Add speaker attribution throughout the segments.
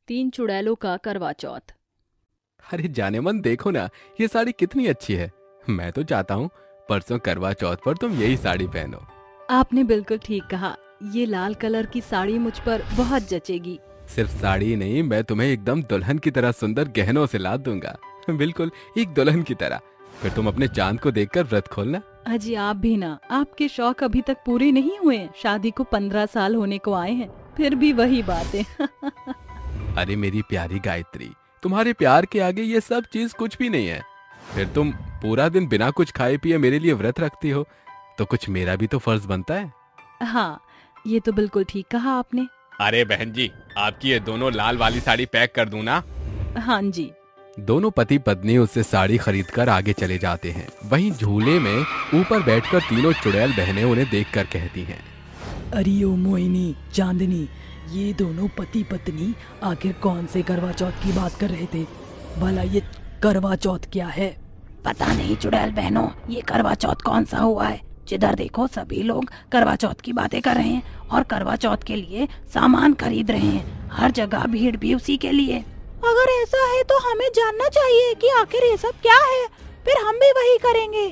Speaker 1: तीन चुड़ैलों का करवा चौथ।
Speaker 2: अरे जाने मन देखो ना, ये साड़ी कितनी अच्छी है। मैं तो चाहता हूँ परसों करवा चौथ पर तुम यही साड़ी पहनो।
Speaker 1: आपने बिल्कुल ठीक कहा, ये लाल कलर की साड़ी मुझ पर बहुत जचेगी।
Speaker 2: सिर्फ साड़ी ही नहीं, मैं तुम्हें एकदम दुल्हन की तरह सुंदर गहनों से लाद दूंगा। बिल्कुल एक दुल्हन की तरह। फिर तुम अपने चांद को देखकर व्रत खोलना।
Speaker 1: अजी आप भी ना, आपके शौक अभी तक पूरे नहीं हुए हैं। शादी को 15 साल होने को आए हैं, फिर भी वही बातें।
Speaker 2: अरे मेरी प्यारी गायत्री, तुम्हारे प्यार के आगे ये सब चीज कुछ भी नहीं है। फिर तुम पूरा दिन बिना कुछ खाए पिए मेरे लिए व्रत रखती हो, तो कुछ मेरा भी तो फर्ज बनता है।
Speaker 1: हाँ, ये तो बिल्कुल ठीक कहा आपने।
Speaker 2: अरे बहन जी, आपकी ये दोनों लाल वाली साड़ी पैक कर दूं ना?
Speaker 1: हाँ जी।
Speaker 2: दोनों पति पत्नी उससे साड़ी खरीदकर आगे चले जाते हैं। वहीं झूले में ऊपर बैठकर तीनों चुड़ैल बहनें उन्हें देखकर कहती हैं,
Speaker 3: अरे ओ मोहिनी, चांदनी, ये दोनों पति पत्नी आखिर कौन से करवा चौथ की बात कर रहे थे? भला ये करवा चौथ क्या है?
Speaker 4: पता नहीं चुड़ैल बहनों, ये करवा चौथ कौन सा हुआ है। जिधर देखो सभी लोग करवा चौथ की बातें कर रहे हैं और करवा चौथ के लिए सामान खरीद रहे हैं। हर जगह भीड़ भी उसी के लिए।
Speaker 5: अगर ऐसा है तो हमें जानना चाहिए कि आखिर ये सब क्या है, फिर हम भी वही करेंगे।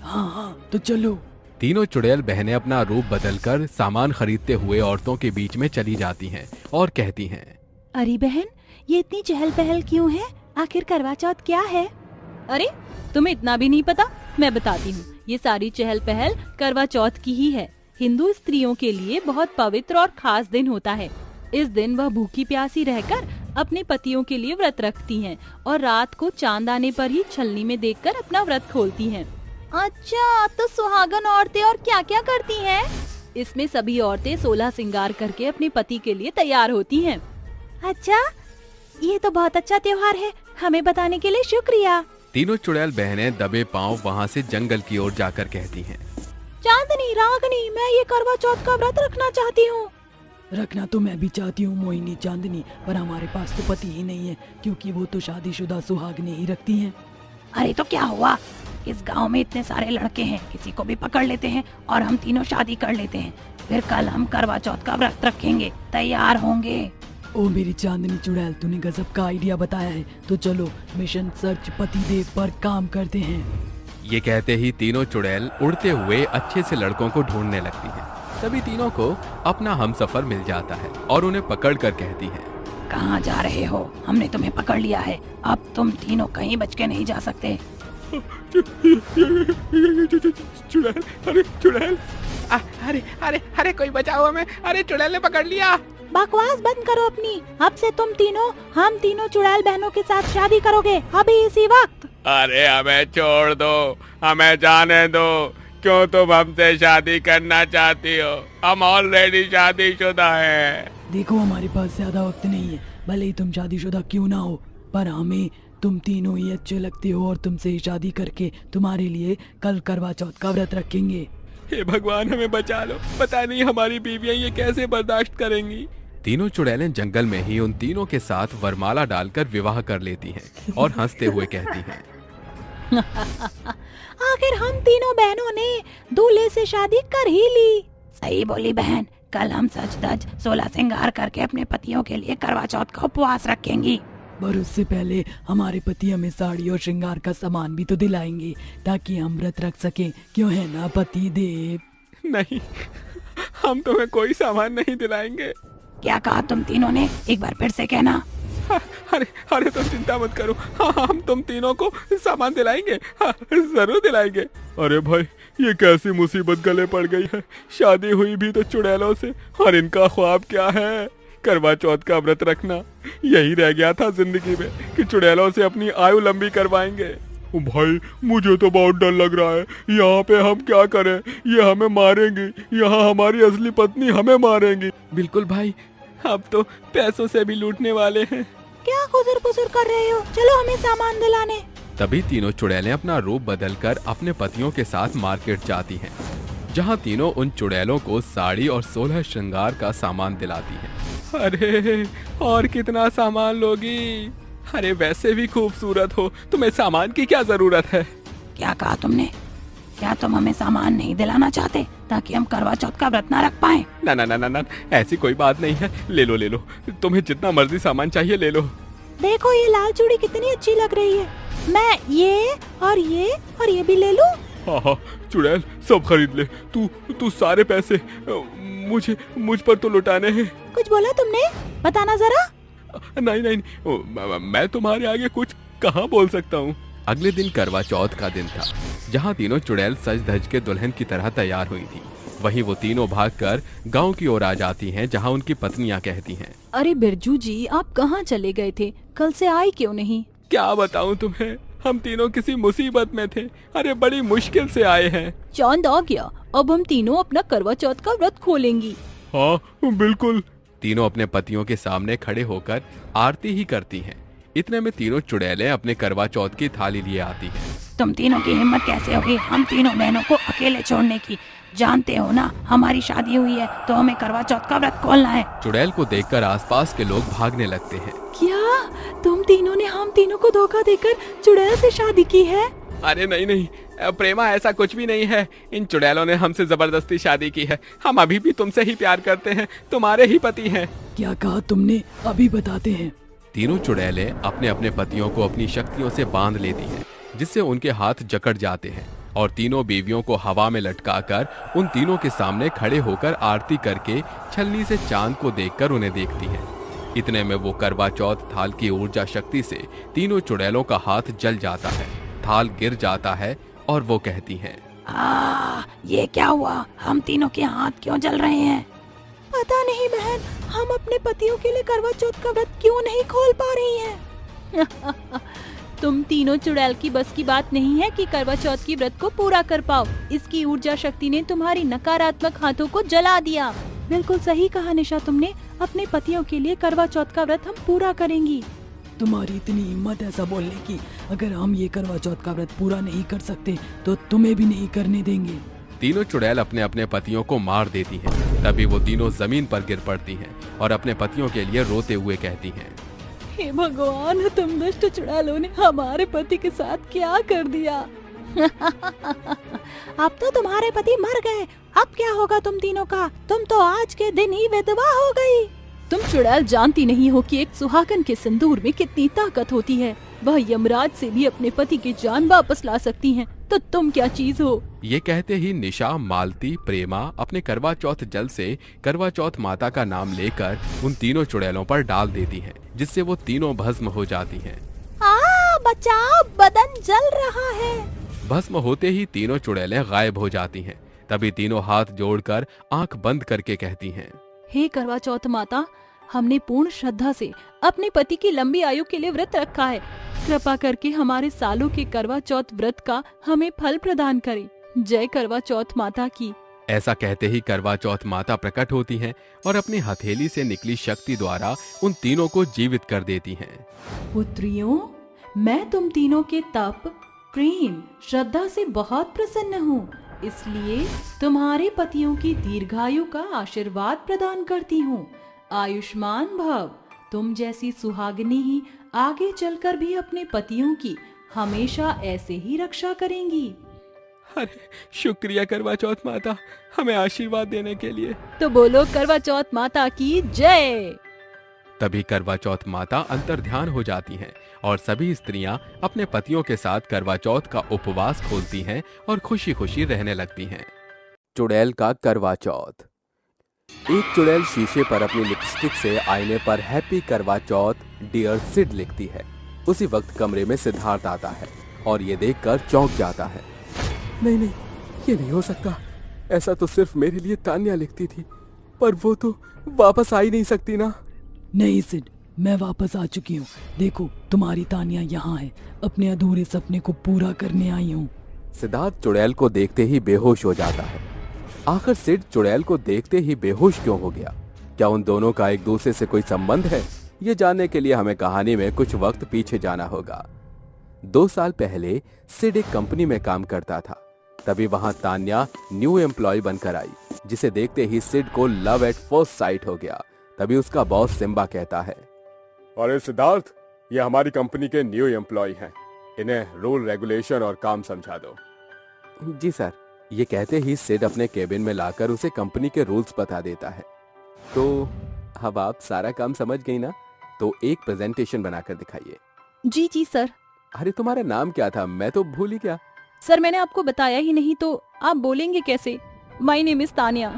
Speaker 3: हाँ हाँ, तो चलो।
Speaker 2: तीनों चुड़ैल बहनें अपना रूप बदलकर सामान खरीदते हुए औरतों के बीच में चली जाती हैं और कहती हैं,
Speaker 5: अरे बहन, ये इतनी चहल पहल क्यों है? आखिर करवा चौथ क्या है?
Speaker 1: अरे तुम्हें इतना भी नहीं पता? मैं बताती हूँ। ये सारी चहल पहल करवा चौथ की ही है। हिंदू स्त्रियों के लिए बहुत पवित्र और खास दिन होता है। इस दिन वह भूखी प्यासी रहकर अपने पतियों के लिए व्रत रखती हैं और रात को चांद आने पर ही छलनी में देखकर अपना व्रत खोलती हैं।
Speaker 5: अच्छा, तो सुहागन औरतें और क्या क्या करती हैं?
Speaker 1: इसमें सभी औरतें 16 श्रृंगार करके अपने पति के लिए तैयार होती हैं।
Speaker 5: अच्छा, ये तो बहुत अच्छा त्योहार है। हमें बताने के लिए शुक्रिया।
Speaker 2: तीनों चुड़ैल बहनें दबे पांव वहां से जंगल की ओर जाकर कहती हैं,
Speaker 5: चांदनी, रागनी, मैं ये करवा चौथ का व्रत रखना चाहती हूँ।
Speaker 3: रखना तो मैं भी चाहती हूँ मोहिनी, चांदनी, पर हमारे पास तो पति ही नहीं है, क्योंकि वो तो शादीशुदा सुहागनें ही रखती हैं।
Speaker 4: अरे तो क्या हुआ, इस गांव में इतने सारे लड़के हैं, किसी को भी पकड़ लेते हैं और हम तीनों शादी कर लेते हैं। फिर कल हम करवा चौथ का व्रत रखेंगे, तैयार होंगे।
Speaker 3: ओ मेरी चांदनी चुड़ैल, तूने गजब का आइडिया बताया है। तो चलो मिशन सर्च पतिदेव पर काम करते हैं।
Speaker 2: ये कहते ही तीनों चुड़ैल उड़ते हुए अच्छे से लड़कों को ढूंढने लगती हैं। तभी तीनों को अपना हमसफर मिल जाता है और उन्हें पकड़कर कहती हैं,
Speaker 4: कहाँ जा रहे हो? हमने तुम्हें पकड़ लिया है, अब तुम तीनों कहीं बच के नहीं जा सकते।
Speaker 2: चुड़ैल, अरे चुड़ैल, अरे अरे अरे कोई बचाओ हमें, अरे चुड़ैल ने पकड़ लिया।
Speaker 5: बकवास बंद करो अपनी। अब से हम तीनों चुड़ैल बहनों के साथ शादी करोगे, अभी इसी वक्त।
Speaker 2: अरे हमें छोड़ दो, हमें जाने दो। क्यों तुम हमसे शादी करना चाहती हो? हम ऑलरेडी शादीशुदा हैं।
Speaker 3: देखो, हमारे पास ज्यादा वक्त नहीं है। भले ही तुम शादीशुदा क्यों ना हो, पर हमें तुम तीनों ही अच्छे लगते हो और तुमसे ही शादी करके तुम्हारे लिए कल करवा चौथ का व्रत रखेंगे।
Speaker 2: हे भगवान, हमें बचा लो। पता नहीं हमारी बीवियां ये कैसे बर्दाश्त करेंगी। तीनों चुड़ैलें जंगल में ही उन तीनों के साथ वरमाला डालकर विवाह कर लेती हैं और हंसते हुए कहती हैं,
Speaker 5: आखिर हम तीनों बहनों ने दूल्हे से शादी कर ही ली।
Speaker 4: सही बोली बहन, कल हम सच धज 16 श्रृंगार करके अपने पतियों के लिए करवा चौथ का उपवास रखेंगी।
Speaker 3: पर उससे पहले हमारे पति हमें साड़ी और श्रृंगार का सामान भी तो दिलाएंगे, ताकि हम व्रत रख सकें। क्यों है ना पति देव?
Speaker 2: नहीं, हम तुम्हें कोई सामान नहीं दिलाएंगे।
Speaker 4: क्या कहा तुम तीनों ने? एक बार फिर से कहना।
Speaker 2: अरे अरे तुम चिंता मत करो, हम तुम तीनों को सामान दिलाएंगे। जरूर दिलाएंगे। अरे भाई, ये कैसी मुसीबत गले पड़ गई है। शादी हुई भी तो चुड़ैलों से, और इनका ख्वाब क्या है? करवा चौथ का व्रत रखना। यही रह गया था जिंदगी में कि चुड़ैलों से अपनी आयु लंबी करवाएंगे। भाई, मुझे तो बहुत डर लग रहा है। यहाँ पे हम क्या करें? ये हमें मारेंगी। यहाँ हमारी असली पत्नी हमें मारेंगी। बिल्कुल भाई, अब तो पैसों से भी लूटने वाले हैं।
Speaker 5: क्या खुसर पुसर कर रहे हो? चलो हमें सामान दिलाने।
Speaker 2: तभी तीनों चुड़ैलें अपना रूप बदलकर अपने पतियों के साथ मार्केट जाती हैं, जहां तीनों उन चुड़ैलों को साड़ी और 16 श्रृंगार का सामान दिलाती हैं। अरे और कितना सामान लोगी? अरे वैसे भी खूबसूरत हो, तुम्हें सामान की क्या जरूरत है?
Speaker 4: क्या कहा तुमने? क्या तुम हमें सामान नहीं दिलाना चाहते? ताकि हम करवा चौथ का व्रत ना रख पाए।
Speaker 2: ना ना ना ना ना, ऐसी कोई बात नहीं है। ले लो ले लो, तुम्हें जितना मर्जी सामान चाहिए ले लो।
Speaker 5: देखो ये लाल चूड़ी कितनी अच्छी लग रही है, मैं ये और ये भी ले लूं?
Speaker 2: हाँ हाँ चुड़ैल, सब खरीद ले। तू तू सारे पैसे मुझ पर तो लुटाने हैं।
Speaker 5: कुछ बोला तुमने, बताना जरा।
Speaker 2: नहीं नहीं, मैं तुम्हारे आगे कुछ कहाँ बोल सकता हूँ। अगले दिन करवा चौथ का दिन था, जहाँ तीनों चुड़ैल सज धज के दुल्हन की तरह तैयार हुई थी। वहीं वो तीनों भागकर गांव की ओर आ जाती हैं, जहाँ उनकी पत्नियां कहती हैं,
Speaker 1: अरे बिरजू जी, आप कहाँ चले गए थे? कल से आए क्यों नहीं?
Speaker 2: क्या बताऊं तुम्हें, हम तीनों किसी मुसीबत में थे। अरे बड़ी मुश्किल से आए हैं।
Speaker 1: चांद आ गया, अब हम तीनों अपना करवा चौथ का व्रत खोलेंगी।
Speaker 2: हाँ बिल्कुल। तीनों अपने पतियों के सामने खड़े होकर आरती ही करती हैं। इतने में तीनों चुड़ैलें अपने करवा चौथ की थाली लिए आती हैं।
Speaker 4: तुम तीनों की हिम्मत कैसे होगी हम तीनों बहनों को अकेले छोड़ने की? जानते हो ना हमारी शादी हुई है तो हमें करवा चौथ का व्रत खोलना है।
Speaker 2: चुड़ैल को देखकर आसपास के लोग भागने लगते हैं।
Speaker 1: क्या तुम तीनों ने हम तीनों को धोखा देकर चुड़ैल से शादी की है?
Speaker 2: अरे नहीं नहीं प्रेमा, ऐसा कुछ भी नहीं है। इन चुड़ैलों ने हमसे जबरदस्ती शादी की है। हम अभी भी तुमसे ही प्यार करते हैं, तुम्हारे ही पति हैं।
Speaker 3: क्या कहा तुमने, अभी बताते हैं।
Speaker 2: तीनों चुड़ैलें अपने अपने पतियों को अपनी शक्तियों से बांध लेती हैं, जिससे उनके हाथ जकड़ जाते हैं और तीनों बीवियों को हवा में लटकाकर उन तीनों के सामने खड़े होकर आरती करके छलनी से चांद को देखकर उन्हें देखती हैं। इतने में वो करवा चौथ थाल की ऊर्जा शक्ति से तीनों चुड़ैलों का हाथ जल जाता है, थाल गिर जाता है और वो कहती हैं,
Speaker 4: ये क्या हुआ, हम तीनों के हाथ क्यों जल रहे हैं?
Speaker 5: पता नहीं बहन, हम अपने पतियों के लिए करवा चौथ का व्रत क्यों नहीं खोल पा रही हैं।
Speaker 1: तुम तीनों चुड़ैल की बस की बात नहीं है कि करवा चौथ की व्रत को पूरा कर पाओ। इसकी ऊर्जा शक्ति ने तुम्हारी नकारात्मक हाथों को जला दिया।
Speaker 5: बिल्कुल सही कहा निशा तुमने, अपने पतियों के लिए करवा चौथ का व्रत हम पूरा करेंगी।
Speaker 3: तुम्हारी इतनी हिम्मत ऐसा बोलने की, अगर हम ये करवा चौथ का व्रत पूरा नहीं कर सकते तो तुम्हें भी नहीं करने देंगे।
Speaker 2: तीनों चुड़ैल अपने अपने पतियों को मार देती हैं। तभी वो तीनों जमीन पर गिर पड़ती हैं और अपने पतियों के लिए रोते हुए कहती हैं,
Speaker 1: हे भगवान, तुम दुष्ट चुड़ैलों ने हमारे पति के साथ क्या कर दिया?
Speaker 5: अब तो तुम्हारे पति मर गए, अब क्या होगा तुम तीनों का? तुम तो आज के दिन ही विधवा हो गई।
Speaker 1: तुम चुड़ैल जानती नहीं हो कि एक सुहागन के सिंदूर में कितनी ताकत होती है। वह यमराज से भी अपने पति की जान वापस ला सकती हैं। तो तुम क्या चीज हो?
Speaker 2: ये कहते ही निशा, मालती, प्रेमा अपने करवा चौथ जल से करवा चौथ माता का नाम लेकर उन तीनों चुड़ैलों पर डाल देती हैं, जिससे वो तीनों भस्म हो जाती हैं।
Speaker 5: बचाओ, बदन जल रहा है।
Speaker 2: भस्म होते ही तीनों चुड़ैलें गायब हो जाती हैं। तभी तीनों हाथ जोड़कर आंख बंद करके कहती हैं,
Speaker 1: हे करवा चौथ माता, हमने पूर्ण श्रद्धा से अपने पति की लंबी आयु के लिए व्रत रखा है। कृपा करके हमारे सालों के करवा चौथ व्रत का हमें फल प्रदान करें। जय करवा चौथ माता की।
Speaker 2: ऐसा कहते ही करवा चौथ माता प्रकट होती हैं और अपनी हथेली से निकली शक्ति द्वारा उन तीनों को जीवित कर देती हैं।
Speaker 1: पुत्रियों, मैं तुम तीनों के तप, प्रेम, श्रद्धा से बहुत प्रसन्न हूँ, इसलिए तुम्हारे पतियों की दीर्घायु का आशीर्वाद प्रदान करती हूँ। आयुष्मान भव। तुम जैसी सुहागिनी ही आगे चलकर भी अपने पतियों की हमेशा ऐसे ही रक्षा करेंगी।
Speaker 2: अरे शुक्रिया करवा चौथ माता, हमें आशीर्वाद देने के लिए।
Speaker 1: तो बोलो करवा चौथ माता की जय।
Speaker 2: तभी करवा चौथ माता अंतर्ध्यान हो जाती हैं और सभी स्त्रियां अपने पतियों के साथ करवा चौथ का उपवास खोलती हैं और खुशी खुशी रहने लगती हैं। चुड़ैल का करवा चौथ। एक चुड़ैल शीशे पर अपनी लिपस्टिक से आईने पर हैप्पी करवा चौथ डियर सिड लिखती है। उसी वक्त कमरे में सिद्धार्थ आता है और ये देखकर चौंक जाता है। नहीं नहीं, ये नहीं हो सकता। ऐसा तो सिर्फ मेरे लिए तान्या लिखती थी, पर वो तो वापस आ ही नहीं सकती ना।
Speaker 3: नहीं सिड, मैं वापस आ चुकी हूँ। देखो तुम्हारी तानिया यहाँ है, अपने अधूरे सपने को पूरा करने आई हूँ।
Speaker 2: सिद्धार्थ चुड़ैल को देखते ही बेहोश हो जाता है। आखिर सिड चुड़ैल को देखते ही बेहोश क्यों हो गया? क्या उन दोनों का एक दूसरे से कोई संबंध है? ये जानने के लिए हमें कहानी में कुछ वक्त पीछे जाना होगा। 2 साल पहले सिड एक कंपनी में काम करता था। तभी वहां तान्या न्यू एम्प्लॉय बनकर आई, जिसे देखते ही सिड को लव एट फर्स्ट साइट हो गया। तभी उसका बॉस सिम्बा कहता है, अरे सिद्धार्थ, ये हमारी कंपनी के न्यू एम्प्लॉय हैं, इन्हें रूल रेगुलेशन और काम समझा दो। जी सर, ये कहते ही सिड अपने केबिन में लाकर उसे कंपनी के रूल्स बता देता है। तो अब आप सारा काम समझ गई ना, तो एक प्रेजेंटेशन बनाकर दिखाइए।
Speaker 1: जी जी सर।
Speaker 2: अरे तुम्हारा नाम क्या था, मैं तो भूल ही गया।
Speaker 1: सर मैंने आपको बताया ही नहीं तो आप बोलेंगे कैसे? My name is Tania.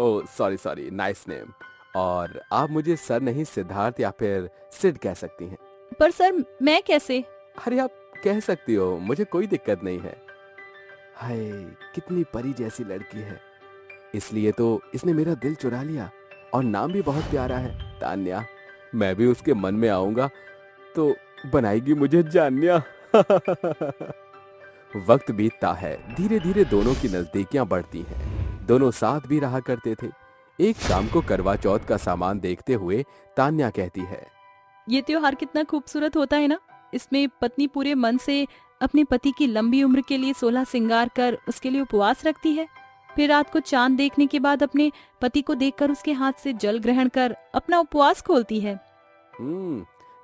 Speaker 2: Oh sorry, nice name. और आप मुझे सर नहीं सिद्धार्थ या फिर सिड कह सकती हैं।
Speaker 1: पर सर मैं कैसे?
Speaker 2: अरे आप कह सकती हो, मुझे कोई दिक्कत नहीं है। हाय कितनी परी जैसी लड़की है, इसलिए तो इसने मेरा दिल चुरा लिया। और नाम भी बहुत प्यारा है, तान्या। मैं भी उसके मन में आऊंगा तो बनाएगी मुझे जान्या। वक्त बीतता है, धीरे धीरे दोनों की नजदीकियां बढ़ती हैं। दोनों साथ भी रहा करते थे। एक शाम को करवा चौथ का सामान देखते हुए तान्या कहती है,
Speaker 1: ये त्योहार कितना खूबसूरत होता है ना। इसमें पत्नी पूरे मन से अपने पति की लंबी उम्र के लिए 16 श्रृंगार कर उसके लिए उपवास रखती है। फिर रात को चांद देखने के बाद अपने पति को देखकर उसके हाथ से जल ग्रहण कर अपना उपवास खोलती है।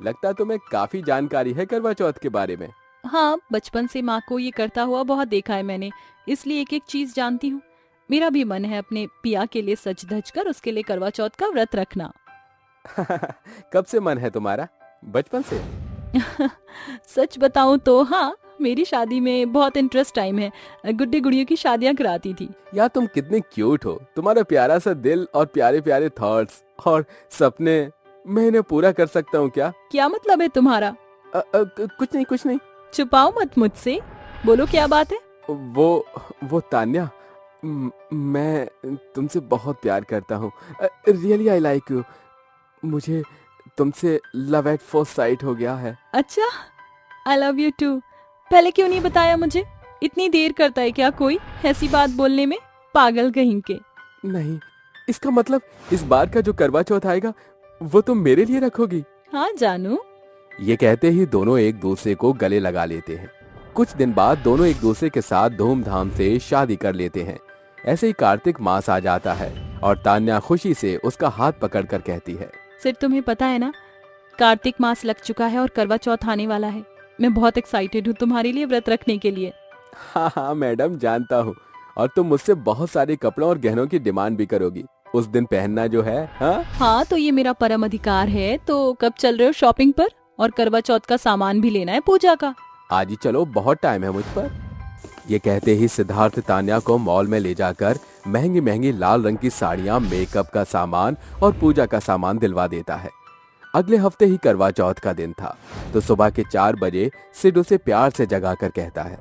Speaker 2: लगता तुम्हें काफी जानकारी है करवा चौथ के बारे में।
Speaker 1: हाँ, बचपन से माँ को ये करता हुआ बहुत देखा है मैंने, इसलिए एक एक चीज जानती हूँ। मेरा भी मन है अपने पिया के लिए सज धज कर उसके लिए करवा चौथ का व्रत रखना।
Speaker 2: कब से मन है तुम्हारा? बचपन से?
Speaker 1: सच बताऊं तो हाँ, मेरी शादी में बहुत इंटरेस्ट टाइम है। गुड्डे गुड़ियों की शादियां कराती थी।
Speaker 2: यार तुम कितने क्यूट हो, तुम्हारा प्यारा सा दिल और प्यारे प्यारे थॉट्स और सपने मैं इन्हें पूरा कर सकता हूँ क्या?
Speaker 1: क्या मतलब है तुम्हारा?
Speaker 2: कुछ नहीं।
Speaker 1: छुपाओ मत मुझसे, बोलो क्या बात है?
Speaker 2: वो तान्या, मैं तुमसे बहुत प्यार करता हूँ। Really I like you. मुझे तुमसे लव एट फर्स्ट साइट हो गया है।
Speaker 1: अच्छा, आई लव यू टू। पहले क्यों नहीं बताया मुझे? इतनी देर करता है क्या कोई ऐसी बात बोलने में? पागल कहीं के।
Speaker 2: नहीं, इसका मतलब इस बार का जो करवा चौथ आएगा वो तुम मेरे लिए रखोगी?
Speaker 1: हाँ जानू।
Speaker 2: ये कहते ही दोनों एक दूसरे को गले लगा लेते हैं। कुछ दिन बाद दोनों एक दूसरे के साथ धूमधाम से शादी कर लेते हैं। ऐसे ही कार्तिक मास आ जाता है और तान्या खुशी से उसका हाथ पकड़कर कहती है,
Speaker 1: सिर्फ तुम्हें पता है ना, कार्तिक मास लग चुका है और करवा चौथ आने वाला है। मैं बहुत एक्साइटेड हूँ तुम्हारे लिए व्रत रखने के लिए।
Speaker 2: हाँ मैडम, जानता हूँ। और तुम मुझसे बहुत सारे कपड़ों और गहनों की डिमांड भी करोगी उस दिन पहनना जो है।
Speaker 1: हाँ, तो ये मेरा परम अधिकार है। तो कब चल रहे हो शॉपिंग पर? और करवा चौथ का सामान भी लेना है पूजा का।
Speaker 2: आज ही चलो, बहुत टाइम है मुझ पर। ये कहते ही सिद्धार्थ तान्या को मॉल में ले जाकर महंगी महंगी लाल रंग की साड़ियां, मेकअप का सामान और पूजा का सामान दिलवा देता है। अगले हफ्ते ही करवा चौथ का दिन था, तो सुबह के 4 बजे सिड उसे प्यार से जगाकर कहता है,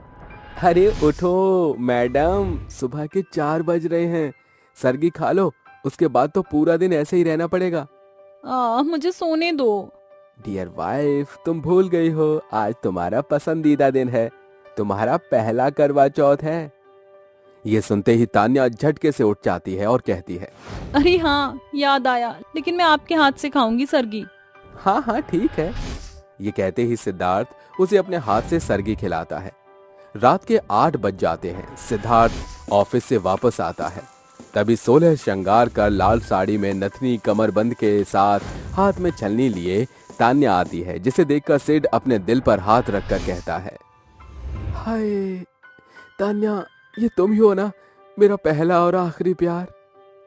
Speaker 2: अरे उठो मैडम, सुबह के 4 बज रहे हैं। सरगी खा लो, उसके बाद तो पूरा दिन ऐसे ही रहना पड़ेगा।
Speaker 1: मुझे सोने दो।
Speaker 2: डियर वाइफ, तुम भूल गई हो, आज तुम्हारा पसंदीदा दिन है, तुम्हारा पहला करवा चौथ है। ये सुनते ही तान्या झटके से उठ जाती है और कहती है,
Speaker 1: अरे हाँ, याद आया, लेकिन मैं आपके हाथ से खाऊंगी सरगी।
Speaker 2: हाँ ठीक है। ये कहते ही सिद्धार्थ उसे अपने हाथ से सरगी खिलाता है। रात के 8 बज जाते हैं। सिद्धार्थ ऑफिस से वापस आता है। तभी 16 श्रृंगार कर लाल साड़ी में नथनी कमरबंद के साथ हाथ में छलनी लिए तान्या आती है, जिसे देखकर सिड अपने दिल पर हाथ रखकर कहता है, हाय तान्या, ये तुम ही हो ना, मेरा पहला और आखिरी प्यार।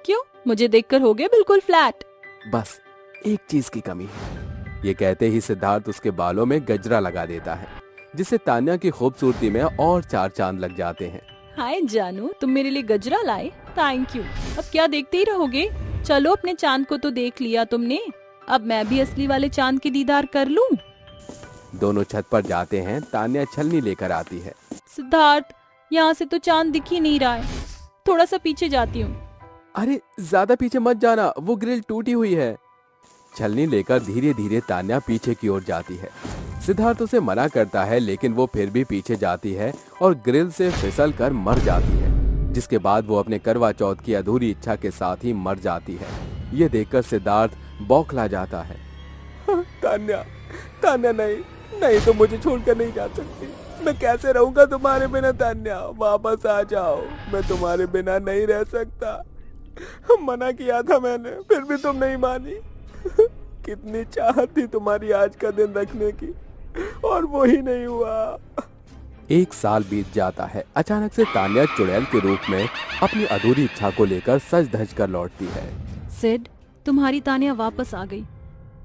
Speaker 1: क्यों, मुझे देखकर हो गए बिल्कुल फ्लैट?
Speaker 2: बस एक चीज की कमी है। ये कहते ही सिद्धार्थ उसके बालों में गजरा लगा देता है, जिससे तान्या की खूबसूरती में और 4 चांद लग जाते हैं।
Speaker 1: हाय जानू, तुम मेरे लिए गजरा लाए, थैंक यू। अब क्या देखते ही रहोगे? चलो, अपने चांद को तो देख लिया तुमने, अब मैं भी असली वाले चांद की दीदार कर लूं।
Speaker 2: दोनों छत पर जाते हैं। तान्या छलनी लेकर आती है।
Speaker 1: सिद्धार्थ, यहाँ से तो चांद दिख ही नहीं रहा है, थोड़ा सा पीछे जाती हूँ।
Speaker 2: अरे ज्यादा पीछे मत जाना, वो ग्रिल टूटी हुई है। छलनी लेकर धीरे धीरे तान्या पीछे की ओर जाती है। सिद्धार्थ उसे मना करता है, लेकिन वो फिर भी पीछे जाती है और ग्रिल से फिसल कर मर जाती है, जिसके बाद वो अपने करवा चौथ की अधूरी इच्छा के साथ ही मर जाती है। ये देखकर सिद्धार्थ बौखला जाता है। तान्या, तान्या नहीं, तो मुझे छोड़कर नहीं जा सकती। मैं कैसे रहूंगा तुम्हारे बिना? तान्या, वापस आ जाओ, मैं तुम्हारे बिना नहीं रह सकता। मना किया था मैंने, फिर भी तुम नहीं मानी। कितनी चाहत थी तुम्हारी आज का दिन रखने की, और वो ही नहीं हुआ। 1 साल बीत जाता है। अचानक से तान्या चुड़ैल के रूप में अपनी अधूरी इच्छा को लेकर सज धज कर लौटती है।
Speaker 1: सिड, तुम्हारी तान्या वापस आ गई।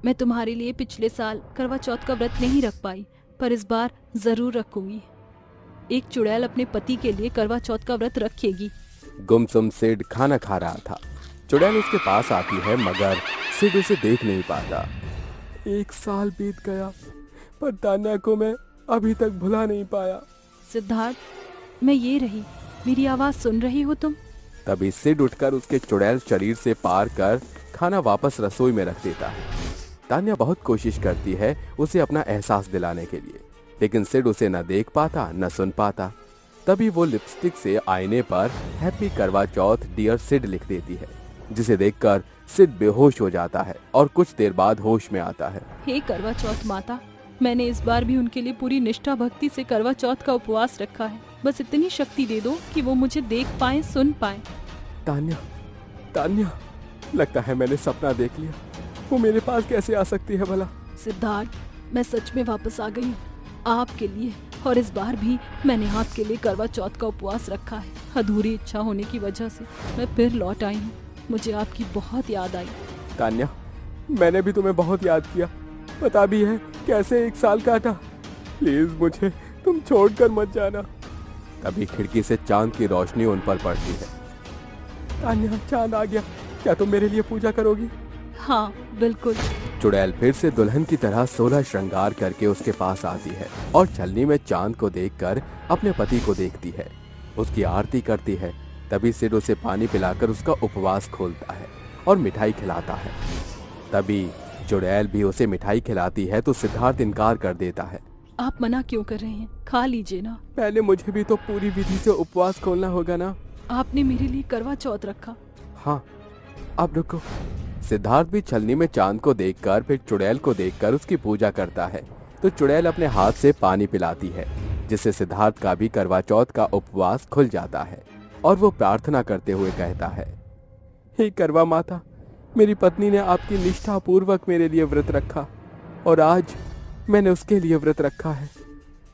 Speaker 1: मैं तुम्हारे लिए पिछले साल करवा चौथ का व्रत नहीं रख पाई, पर इस बार जरूर रखूंगी। एक चुड़ैल अपने पति के लिए करवा चौथ का व्रत रखेगी।
Speaker 2: गुमसुम सिड खाना खा रहा था। चुड़ैल उसके पास आती है मगर सिड उसे देख नहीं पाता। 1 साल बीत गया पर तान्या को मैं अभी तक भुला नहीं पाया।
Speaker 1: सिद्धार्थ, मैं ये रही, मेरी आवाज सुन रही हो तुम?
Speaker 2: तभी सिड उठकर उसके चुड़ैल शरीर से पार कर खाना वापस रसोई में रख देता है। तान्या बहुत कोशिश करती है उसे अपना एहसास दिलाने के लिए, लेकिन सिड उसे न देख पाता न सुन पाता। तभी वो लिपस्टिक से आईने पर हैप्पी करवा चौथ डियर सिड लिख देती है, जिसे देखकर सिड बेहोश हो जाता है और कुछ देर बाद होश में आता है।
Speaker 1: हे करवा चौथ माता, मैंने इस बार भी उनके लिए पूरी निष्ठा भक्ति से करवा चौथ का उपवास रखा है। बस इतनी शक्ति दे दो कि वो मुझे देख पाए, सुन पाए।
Speaker 2: तान्या, तान्या, लगता है मैंने सपना देख लिया। वो मेरे पास कैसे आ सकती है भला?
Speaker 1: सिद्धार्थ, मैं सच में वापस आ गई हूँ आपके लिए, और इस बार भी मैंने आपके लिए करवा चौथ का उपवास रखा है। अधूरी इच्छा होने की वजह से मैं फिर लौट आई हूँ। मुझे आपकी बहुत याद आई।
Speaker 2: तान्या, मैंने भी तुम्हें बहुत याद किया। पता भी है कैसे 1 साल काटा। प्लीज मुझे तुम छोड़कर मत जाना। तभी खिड़की से चांद की रोशनी उन पर पड़ती है। तान्या, चांद आ गया, क्या तुम मेरे लिए पूजा करोगी?
Speaker 1: हाँ बिल्कुल।
Speaker 2: चुड़ैल फिर से दुल्हन की तरह 16 श्रृंगार करके उसके पास आती है और छलनी में चांद को देखकर अपने पति को देखती है, उसकी आरती करती है। तभी सिड उसे पानी पिलाकर उसका उपवास खोलता है और मिठाई खिलाता है। तभी चुड़ैल भी उसे मिठाई खिलाती है तो सिद्धार्थ इनकार कर देता है।
Speaker 1: आप मना क्यों कर रहे हैं? खा लीजिए ना।
Speaker 2: पहले मुझे भी तो पूरी विधि से उपवास खोलना होगा ना।
Speaker 1: आपने मेरे लिए करवा चौथ रखा।
Speaker 2: हाँ, अब रुको। सिद्धार्थ भी छलनी में चांद को देखकर फिर चुड़ैल को देखकर उसकी पूजा करता है तो चुड़ैल अपने हाथ से पानी पिलाती है, जिससे सिद्धार्थ का भी करवा चौथ का उपवास खुल जाता है और वो प्रार्थना करते हुए कहता है, हे करवा माता, मेरी पत्नी ने आपकी निष्ठा पूर्वक मेरे लिए व्रत रखा और आज मैंने उसके लिए व्रत रखा है।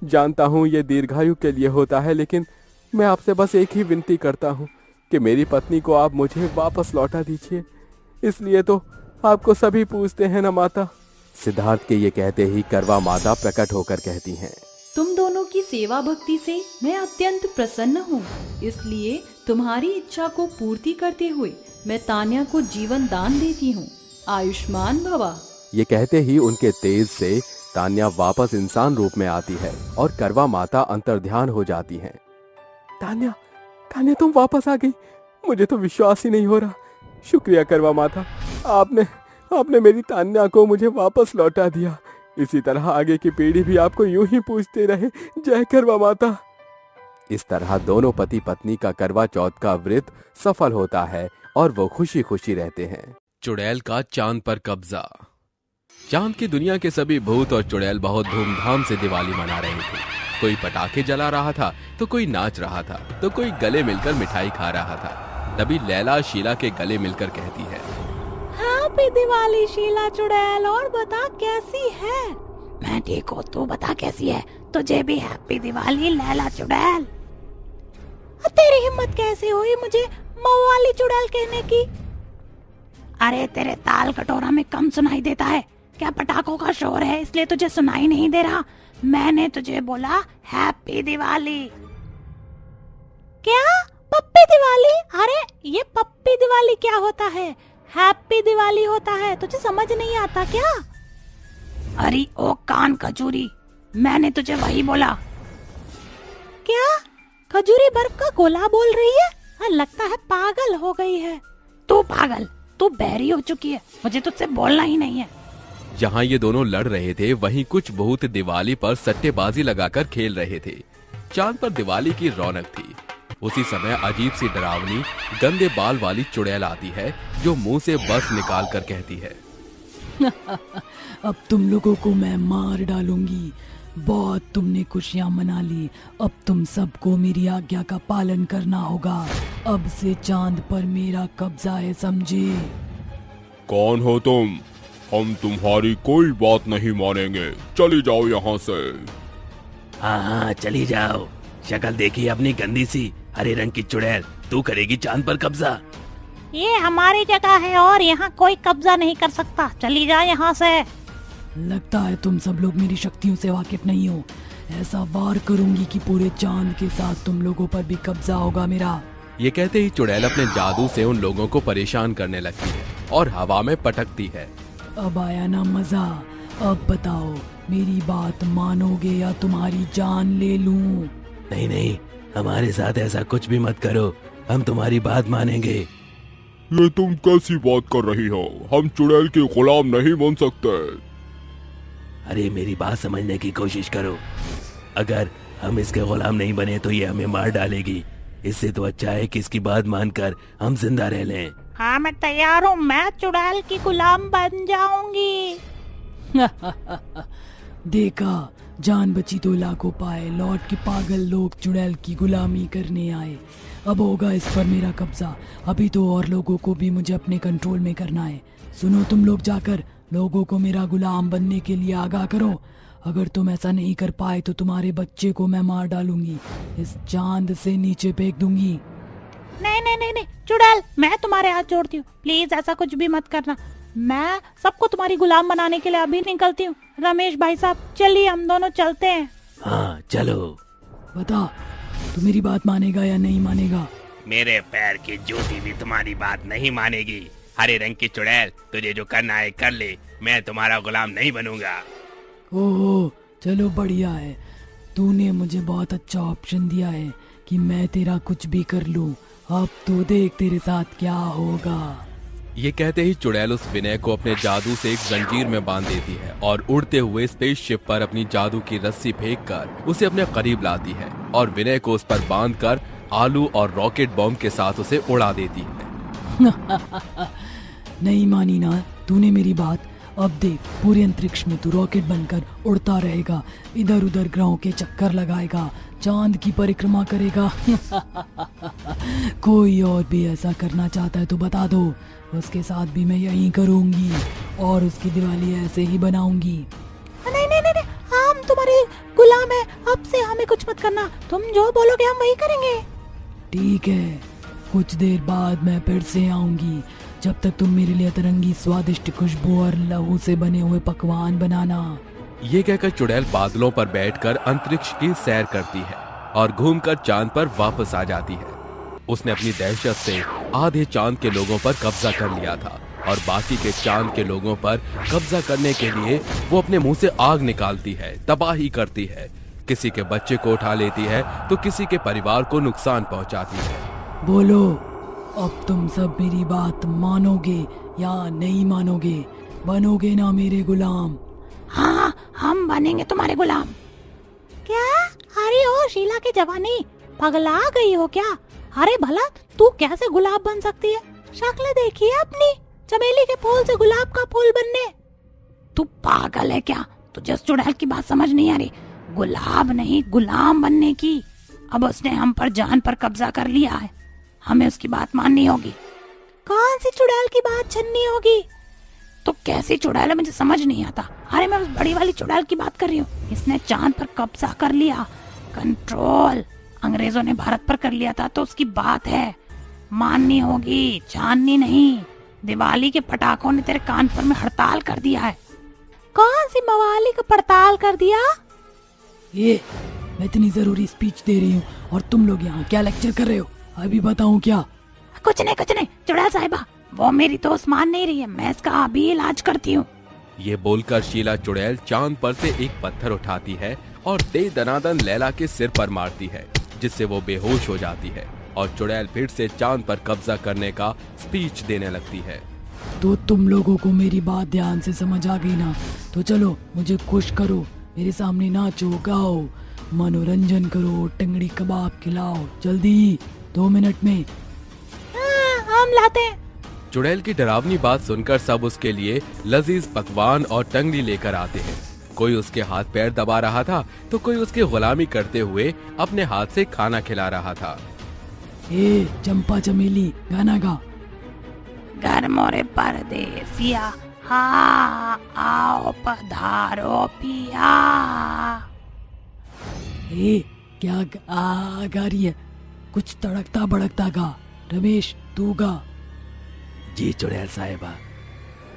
Speaker 2: जानता हूँ ये दीर्घायु के लिए होता है, लेकिन मैं आपसे बस एक ही विनती करता हूँ कि मेरी पत्नी को आप मुझे वापस लौटा दीजिए। इसलिए तो आपको सभी पूछते हैं ना माता। सिद्धार्थ के ये कहते ही करवा माता प्रकट होकर कहती हैं,
Speaker 1: तुम दोनों की सेवा भक्ति से मैं अत्यंत प्रसन्न हूँ, इसलिए तुम्हारी इच्छा को पूर्ति करते हुए मैं तान्या को जीवन दान देती हूँ। आयुष्मान भवा।
Speaker 2: ये कहते ही उनके तेज से तान्या वापस इंसान रूप में आती है और करवा माता अंतर्ध्यान हो जाती हैं। तान्या, तान्या तुम वापस आ गई, मुझे तो विश्वास ही नहीं हो रहा। शुक्रिया करवा माता, आपने मेरी तान्या को मुझे वापस लौटा दिया। इसी तरह आगे की पीढ़ी भी आपको यूं ही पूछते रहे। जय करवा माता। इस तरह दोनों पति पत्नी का करवा चौथ का व्रत सफल होता है और वो खुशी खुशी रहते हैं। चुड़ैल का चांद पर कब्जा। चांद की दुनिया के सभी भूत और चुड़ैल बहुत धूमधाम से दिवाली मना रहे थे। कोई पटाखे जला रहा था तो कोई नाच रहा था तो कोई गले मिलकर मिठाई खा रहा था। तभी लैला शीला के गले मिलकर कहती है,
Speaker 5: हैप्पी दिवाली शीला चुड़ैल, और बता कैसी है?
Speaker 4: मैं ठीक हूँ, तू बता कैसी है? तुझे भी हैप्पी दिवाली लैला चुड़ैल।
Speaker 5: तेरी हिम्मत कैसे हुई मुझे मवाली चुड़ैल कहने की?
Speaker 4: अरे तेरे ताल कटोरा में कम सुनाई देता है क्या? पटाखों का शोर है इसलिए तुझे सुनाई नहीं दे रहा। मैंने तुझे बोला हैप्पी दिवाली।
Speaker 5: क्या पप्पी दिवाली? अरे ये पप्पी दिवाली क्या होता है? हैप्पी दिवाली होता है, तुझे समझ नहीं आता क्या?
Speaker 4: अरे ओ कान खजूरी, मैंने तुझे वही बोला।
Speaker 5: क्या खजूरी बर्फ का गोला बोल रही है? हाँ, लगता है पागल हो गई है।
Speaker 4: तू पागल, तू बहरी हो चुकी है, मुझे तुझसे बोलना ही नहीं है।
Speaker 2: जहाँ ये दोनों लड़ रहे थे वहीं कुछ भूत दिवाली पर सट्टेबाजी लगाकर खेल रहे थे। चांद पर दिवाली की रौनक थी। उसी समय अजीब सी डरावनी गंदे बाल वाली चुड़ैल आती है जो मुंह से बर्फ निकाल कर कहती है,
Speaker 3: अब तुम लोगों को मैं मार डालूंगी। बहुत तुमने खुशियां मना ली, अब तुम सबको मेरी आज्ञा का पालन करना होगा। अब से चांद पर मेरा कब्जा है, समझे?
Speaker 2: कौन हो तुम? हम तुम्हारी कोई बात नहीं मानेंगे, चली जाओ यहाँ से।
Speaker 6: हाँ हाँ चली जाओ, शक्ल देखी अपनी गंदी सी, हरे रंग की चुड़ैल, तू करेगी चांद पर कब्जा।
Speaker 5: ये हमारी जगह है और यहाँ कोई कब्जा नहीं कर सकता, चली जा यहाँ से।
Speaker 3: लगता है तुम सब लोग मेरी शक्तियों से वाकिफ नहीं हो। ऐसा वार करूंगी कि पूरे चांद के साथ तुम लोगों पर भी कब्जा होगा मेरा।
Speaker 2: ये कहते ही चुड़ैल अपने जादू से उन लोगों को परेशान करने लगती है और हवा में पटकती है।
Speaker 3: अब आया ना मजा, अब बताओ मेरी बात मानोगे या तुम्हारी जान ले लूं?
Speaker 6: नहीं नहीं, हमारे साथ ऐसा कुछ भी मत करो, हम तुम्हारी बात मानेंगे।
Speaker 2: ये तुम कैसी बात कर रही हो? हम चुड़ैल के गुलाम नहीं बन सकते।
Speaker 6: अरे मेरी बात समझने की कोशिश करो, अगर हम इसके गुलाम नहीं बने तो ये हमें मार डालेगी। इससे तो अच्छा है कि इसकी बात मानकर हम जिंदा रह लें।
Speaker 5: हाँ मैं तैयार हूँ, मैं चुड़ैल की गुलाम बन जाऊंगी।
Speaker 3: देखा, जान बची तो लाखों पाए, लौट के पागल लोग चुड़ैल की गुलामी करने आए। अब होगा इस पर मेरा कब्जा। अभी तो और लोगों को भी मुझे अपने कंट्रोल में करना है। सुनो तुम लोग, जाकर लोगों को मेरा गुलाम बनने के लिए आगाह करो। अगर तुम ऐसा नहीं कर पाए तो तुम्हारे बच्चे को मैं मार डालूंगी, इस चांद से नीचे फेंक दूंगी।
Speaker 5: नहीं नहीं नहीं नहीं चुड़ैल, मैं तुम्हारे हाथ जोड़ती हूँ, प्लीज ऐसा कुछ भी मत करना। मैं सबको तुम्हारी गुलाम बनाने के लिए अभी निकलती हूँ। रमेश भाई साहब चलिए हम दोनों चलते हैं।
Speaker 6: हाँ चलो।
Speaker 3: बता, तू मेरी बात मानेगा या नहीं मानेगा?
Speaker 6: मेरे पैर की जूती भी तुम्हारी बात नहीं मानेगी। हरे रंग की चुड़ैल, तुझे जो करना है कर ले, मैं तुम्हारा गुलाम नहीं बनूंगा।
Speaker 3: ओहो, चलो बढ़िया है, तूने मुझे बहुत अच्छा ऑप्शन दिया है कि मैं तेरा कुछ भी कर लूं। अब तो देख तेरे साथ क्या होगा।
Speaker 2: ये कहते ही चुड़ैल उस विनय को अपने जादू से एक जंजीर में बांध देती है और उड़ते हुए स्पेसशिप पर अपनी जादू की रस्सी फेंककर उसे अपने करीब लाती है और विनय को उस पर बांधकर आलू और रॉकेट बॉम्ब के साथ उसे उड़ा देती है।
Speaker 3: नहीं मानी ना तूने मेरी बात? अब देख, पूरे अंतरिक्ष में तू रॉकेट बनकर उड़ता रहेगा, इधर उधर ग्रहों के चक्कर लगाएगा, चांद की परिक्रमा करेगा। कोई और भी ऐसा करना चाहता है तो बता दो, उसके साथ भी मैं यही करूंगी और उसकी दिवाली ऐसे ही बनाऊंगी।
Speaker 5: नहीं नहीं नहीं, हम तुम्हारे गुलाम हैं, अब से हमें कुछ मत करना, तुम जो बोलोगे हम वही करेंगे।
Speaker 3: ठीक है, कुछ देर बाद मैं फिर से आऊंगी। जब तक तुम मेरे लिए अतरंगी स्वादिष्ट खुशबू और लहू से बने हुए पकवान बनाना।
Speaker 2: ये कहकर चुड़ैल बादलों पर बैठकर अंतरिक्ष की सैर करती है और घूमकर चांद पर वापस आ जाती है। उसने अपनी दहशत से आधे चांद के लोगों पर कब्जा कर लिया था और बाकी के चांद के लोगों पर कब्जा करने के लिए वो अपने मुंह से आग निकालती है, तबाही करती है, किसी के बच्चे को उठा लेती है तो किसी के परिवार को नुकसान पहुंचाती है।
Speaker 3: बोलो, अब तुम सब मेरी बात मानोगे या नहीं मानोगे? बनोगे ना मेरे गुलाम?
Speaker 5: हाँ हम बनेंगे तुम्हारे गुलाम। क्या? अरे ओ शीला की जवानी, पगला गई हो क्या? अरे भला तू कैसे गुलाब बन सकती है? शक्ल देखिए अपनी, चमेली के फूल से गुलाब का फूल बनने। तू पागल है क्या? तुझे उस चुड़ैल की बात समझ नहीं आ रही? गुलाब नहीं, गुलाम बनने की। अब उसने हम पर जान पर कब्जा कर लिया है, हमें उसकी बात माननी होगी। कौन सी चुड़ैल की बात छन्नी होगी? तो कैसी चुड़ैल है मुझे समझ नहीं आता। अरे मैं उस बड़ी वाली चुड़ैल की बात कर रही हूँ, इसने चांद पर कब्जा कर लिया, कंट्रोल। अंग्रेजों ने भारत पर कर लिया था तो उसकी बात है, माननी होगी, जाननी नहीं। दिवाली के पटाखों ने तेरे कान पर में हड़ताल कर दिया है। कौन सी मवाली को पड़ताल कर दिया?
Speaker 3: ये मैं इतनी जरूरी स्पीच दे रही हूँ और तुम लोग यहाँ क्या लेक्चर कर रहे हो? अभी बताऊँ क्या?
Speaker 5: कुछ नहीं चुड़ैल साहिबा, वो मेरी दोस्त मान नहीं रही है, मैं इसका अभी इलाज करती हूँ।
Speaker 2: ये बोलकर शीला चुड़ैल चांद पर से एक पत्थर उठाती है और दे दनादन लैला के सिर पर मारती है, जिससे वो बेहोश हो जाती है और चुड़ैल फिर से चांद पर कब्जा करने का स्पीच देने लगती है।
Speaker 3: तो तुम लोगों को मेरी बात ध्यान से समझ आ गई ना? तो चलो मुझे खुश करो, मेरे सामने नाचो, गाओ, मनोरंजन करो, टंगड़ी कबाब खिलाओ, जल्दी 2 मिनट में।
Speaker 5: हम लाते हैं।
Speaker 2: चुड़ैल की डरावनी बात सुनकर सब उसके लिए लजीज पकवान और टंगड़ी लेकर आते हैं। कोई उसके हाथ पैर दबा रहा था तो कोई उसकी गुलामी करते हुए अपने हाथ से खाना खिला रहा था।
Speaker 3: ए चंपा चमेली, गाना गा।
Speaker 5: घर मोरे परदेसिया, हाँ आओ पधारो पिया।
Speaker 3: ए क्या गा रही है? कुछ तड़कता भड़कता गा। रमेश तू गा।
Speaker 6: जी चुड़ैल साहिबा।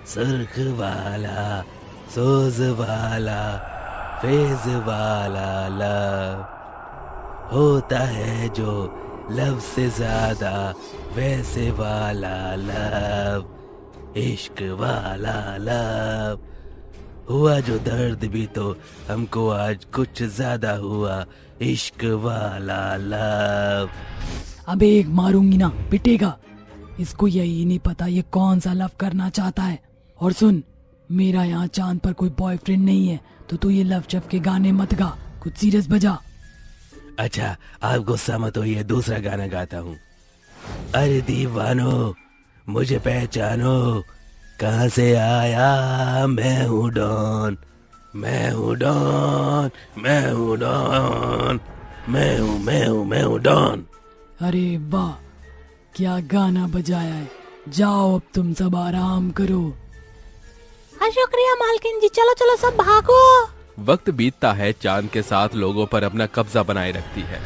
Speaker 6: सुर्ख वाला, सोज वाला, फेज वाला लव होता है जो लव से ज्यादा वैसे वाला लव, इश्क वाला लव हुआ जो दर्द भी तो हमको आज कुछ ज्यादा हुआ, इश्क वाला लव।
Speaker 3: अबे एक मारूंगी ना, पिटेगा। इसको यही नहीं पता ये कौन सा लव करना चाहता है। और सुन, मेरा यहाँ चांद पर कोई बॉयफ्रेंड नहीं है, तो तू ये लव चफ के गाने मत गा, कुछ सीरियस बजा।
Speaker 6: अच्छा आप गुस्सा मत हो, ये दूसरा गाना गाता हूँ। अरे दीवानो मुझे पहचानो, कहाँ से आया मैं हूँ डॉन, मैं हूँ डॉन, मैं हूँ डॉन, मैं हूँ डॉन।
Speaker 3: अरे वाह, क्या गाना बजाया है। जाओ अब तुम सब आराम करो।
Speaker 5: शुक्रिया मालकिन जी, चलो चलो सब भागो।
Speaker 2: वक्त बीतता है, चांद के साथ लोगों पर अपना कब्जा बनाए रखती है।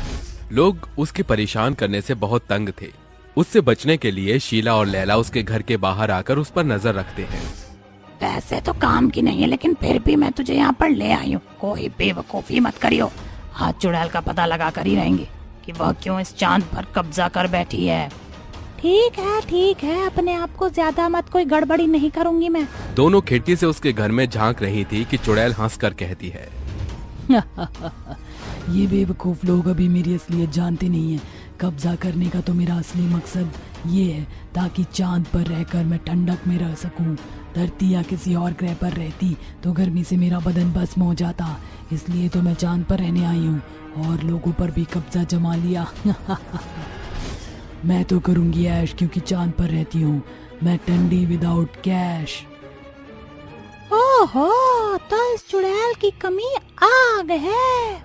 Speaker 2: लोग उसके परेशान करने से बहुत तंग थे। उससे बचने के लिए शीला और लैला उसके घर के बाहर आकर उस पर नजर रखते हैं।
Speaker 4: वैसे तो काम की नहीं है, लेकिन फिर भी मैं तुझे यहाँ पर ले आई हूँ। कोई बेवकूफी मत करियो। आज चुड़ैल का पता लगा कर ही रहेंगे कि वह क्यों इस चांद पर कब्जा कर बैठी है।
Speaker 5: ठीक है, अपने आप को ज्यादा मत, कोई गड़बड़ी नहीं करूंगी मैं।
Speaker 2: दोनों खिड़की से उसके घर में झांक रही थी कि चुड़ैल हंसकर कहती है,
Speaker 3: ये बेवकूफ लोग अभी मेरी असलियत जानते नहीं है। कब्जा करने का तो मेरा असली मकसद ये है ताकि चांद पर रहकर मैं ठंडक में रह सकूं। धरती या किसी और ग्रह पर रहती तो गर्मी से मेरा बदन भस्म हो जाता। इसलिए तो मैं चांद पर रहने आई हूँ और लोगों पर भी कब्जा जमा लिया। मैं तो करूंगी ऐश, क्योंकि चांद पर रहती हूँ मैं टंडी विदाउट कैश।
Speaker 5: ओहो, तो इस चुड़ैल की कमी आग है।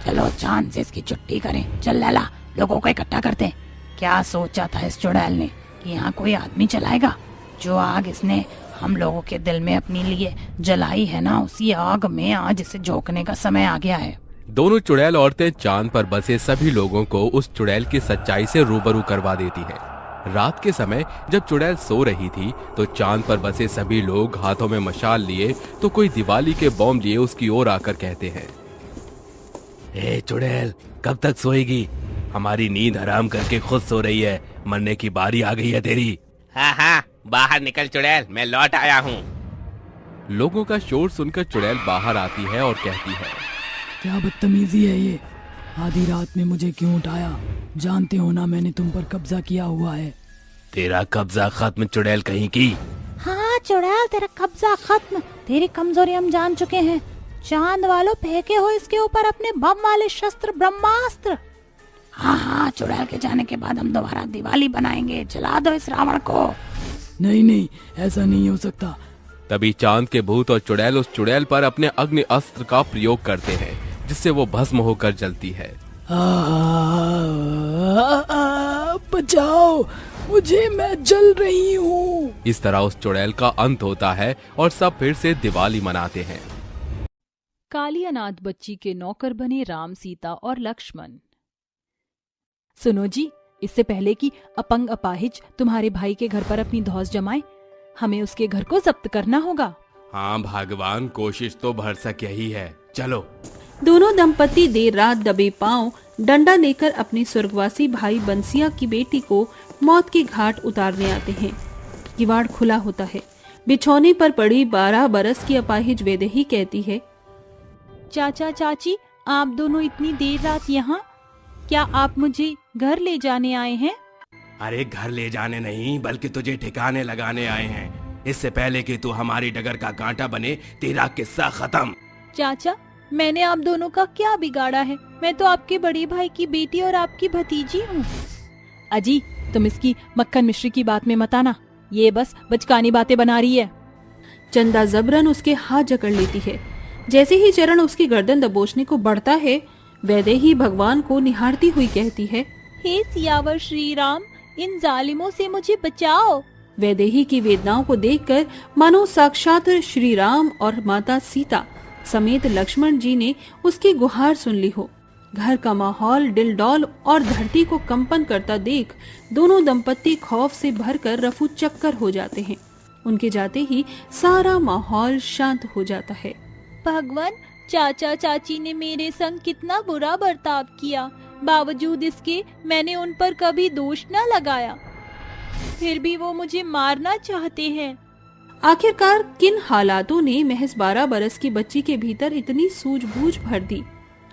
Speaker 4: चलो चांद से इसकी छुट्टी करें। चल लैला, लोगों को इकट्ठा करते हैं। क्या सोचा था इस चुड़ैल ने कि यहाँ कोई आदमी चलाएगा? जो आग इसने हम लोगों के दिल में अपने लिए जलाई है ना, उसी आग में आज इसे झोंकने का समय आ गया है।
Speaker 2: दोनों चुड़ैल औरतें चांद पर बसे सभी लोगों को उस चुड़ैल की सच्चाई से रूबरू करवा देती हैं। रात के समय जब चुड़ैल सो रही थी तो चांद पर बसे सभी लोग हाथों में मशाल लिए तो कोई दिवाली के बॉम्ब लिए उसकी ओर आकर कहते हैं,
Speaker 6: ए चुड़ैल कब तक सोएगी? हमारी नींद हराम करके खुद सो रही है, मरने की बारी आ गई है तेरी।
Speaker 7: हाँ, बाहर निकल चुड़ैल, मैं लौट आया हूँ।
Speaker 2: लोगों का शोर सुनकर चुड़ैल बाहर आती है और कहती है,
Speaker 3: क्या बदतमीजी है ये? आधी रात में मुझे क्यों उठाया? जानते हो ना मैंने तुम पर कब्जा किया हुआ है।
Speaker 6: तेरा कब्जा खत्म चुड़ैल कहीं की।
Speaker 5: हाँ चुड़ैल, तेरा कब्जा खत्म। तेरी कमजोरी हम जान चुके हैं। चांद वालों, फेंके हो इसके ऊपर अपने बम वाले शस्त्र ब्रह्मास्त्र।
Speaker 4: हाँ, चुड़ैल के जाने के बाद हम दोबारा दिवाली बनाएंगे। जला दो इस रावण को।
Speaker 3: नहीं, ऐसा नहीं हो सकता।
Speaker 2: तभी चांद के भूत और चुड़ैल उस चुड़ैल पर अपने अग्नि अस्त्र का प्रयोग करते हैं, जिससे वो भस्म होकर जलती है।
Speaker 3: बचाओ मुझे, मैं जल रही हूँ।
Speaker 2: इस तरह उस चुड़ैल का अंत होता है और सब फिर से दिवाली मनाते हैं।
Speaker 1: काली अनाथ बच्ची के नौकर बने राम, सीता और लक्ष्मण। सुनो जी, इससे पहले कि अपंग अपाहिज तुम्हारे भाई के घर पर अपनी धौंस जमाए, हमें उसके घर को जब्त करना होगा।
Speaker 2: हाँ भगवान, कोशिश तो भरसक यही है, चलो।
Speaker 8: दोनों दंपति देर रात दबे पांव डंडा लेकर अपने स्वर्गवासी भाई बंसिया की बेटी को मौत के घाट उतारने आते हैं। किवाड़ खुला होता है। बिछौने पर पड़ी 12 बरस की अपाहिज वैदेही कहती है,
Speaker 1: चाचा चाची, आप दोनों इतनी देर रात यहाँ? क्या आप मुझे घर ले जाने आए हैं?
Speaker 6: अरे घर ले जाने नहीं, बल्कि तुझे ठिकाने लगाने आए हैं। इससे पहले कि तू हमारी डगर का कांटा बने, तेरा किस्सा खत्म।
Speaker 1: चाचा, मैंने आप दोनों का क्या बिगाड़ा है? मैं तो आपके बड़े भाई की बेटी और आपकी भतीजी हूँ। अजी, तुम इसकी मक्खन मिश्री की बात में मत आना, ये बस बचकानी बातें बना रही है।
Speaker 8: चंदा जबरन उसके हाथ जकड़ लेती है। जैसे ही चरण उसकी गर्दन दबोचने को बढ़ता है, वैदेही भगवान को निहारती हुई कहती है,
Speaker 1: हे सियावर श्री राम, इन जालिमों से मुझे बचाओ।
Speaker 8: वैदेही की वेदनाओं को देखकर मानो साक्षात श्री राम और माता सीता समेत लक्ष्मण जी ने उसकी गुहार सुन ली हो। घर का माहौल डिलडॉल और धरती को कंपन करता देख दोनों दंपत्ति खौफ से भरकर रफू चक्कर हो जाते हैं। उनके जाते ही सारा माहौल शांत हो जाता है।
Speaker 1: भगवान, चाचा चाची ने मेरे संग कितना बुरा बर्ताव किया, बावजूद इसके मैंने उन पर कभी दोष न लगाया, फिर भी वो मुझे मारना चाहते हैं।
Speaker 8: आखिरकार किन हालातों ने महज 12 बरस की बच्ची के भीतर इतनी सूझबूझ भर दी?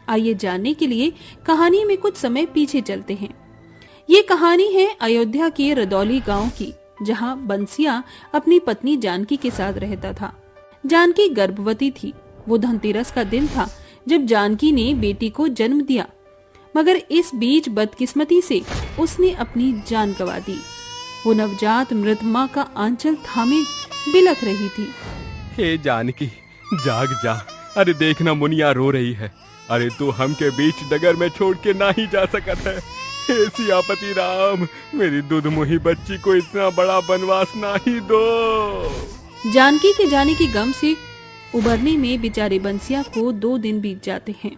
Speaker 8: आइए जानने के लिए कहानी में कुछ समय पीछे चलते हैं। ये कहानी है अयोध्या के रदौली गांव की, जहां बंसिया अपनी पत्नी जानकी के साथ रहता था। जानकी गर्भवती थी। वो धनतेरस का दिन था जब जानकी ने बेटी को जन्म दिया, मगर इस बीच बदकिस्मती से उसने अपनी जान गंवा दी। वो नवजात मृत माँ का आंचल थामे बिलख रही थी।
Speaker 2: हे जानकी, जाग जा। अरे देखना, मुनिया रो रही है। अरे तू हमके बीच डगर में छोड़ के ना ही जा सकत है। हे सियापति राम, मेरी दुधमुही बच्ची को इतना बड़ा बनवास ना ही दो।
Speaker 8: जानकी के जाने की गम से उबरने में बेचारे बंसिया को 2 दिन बीत जाते हैं।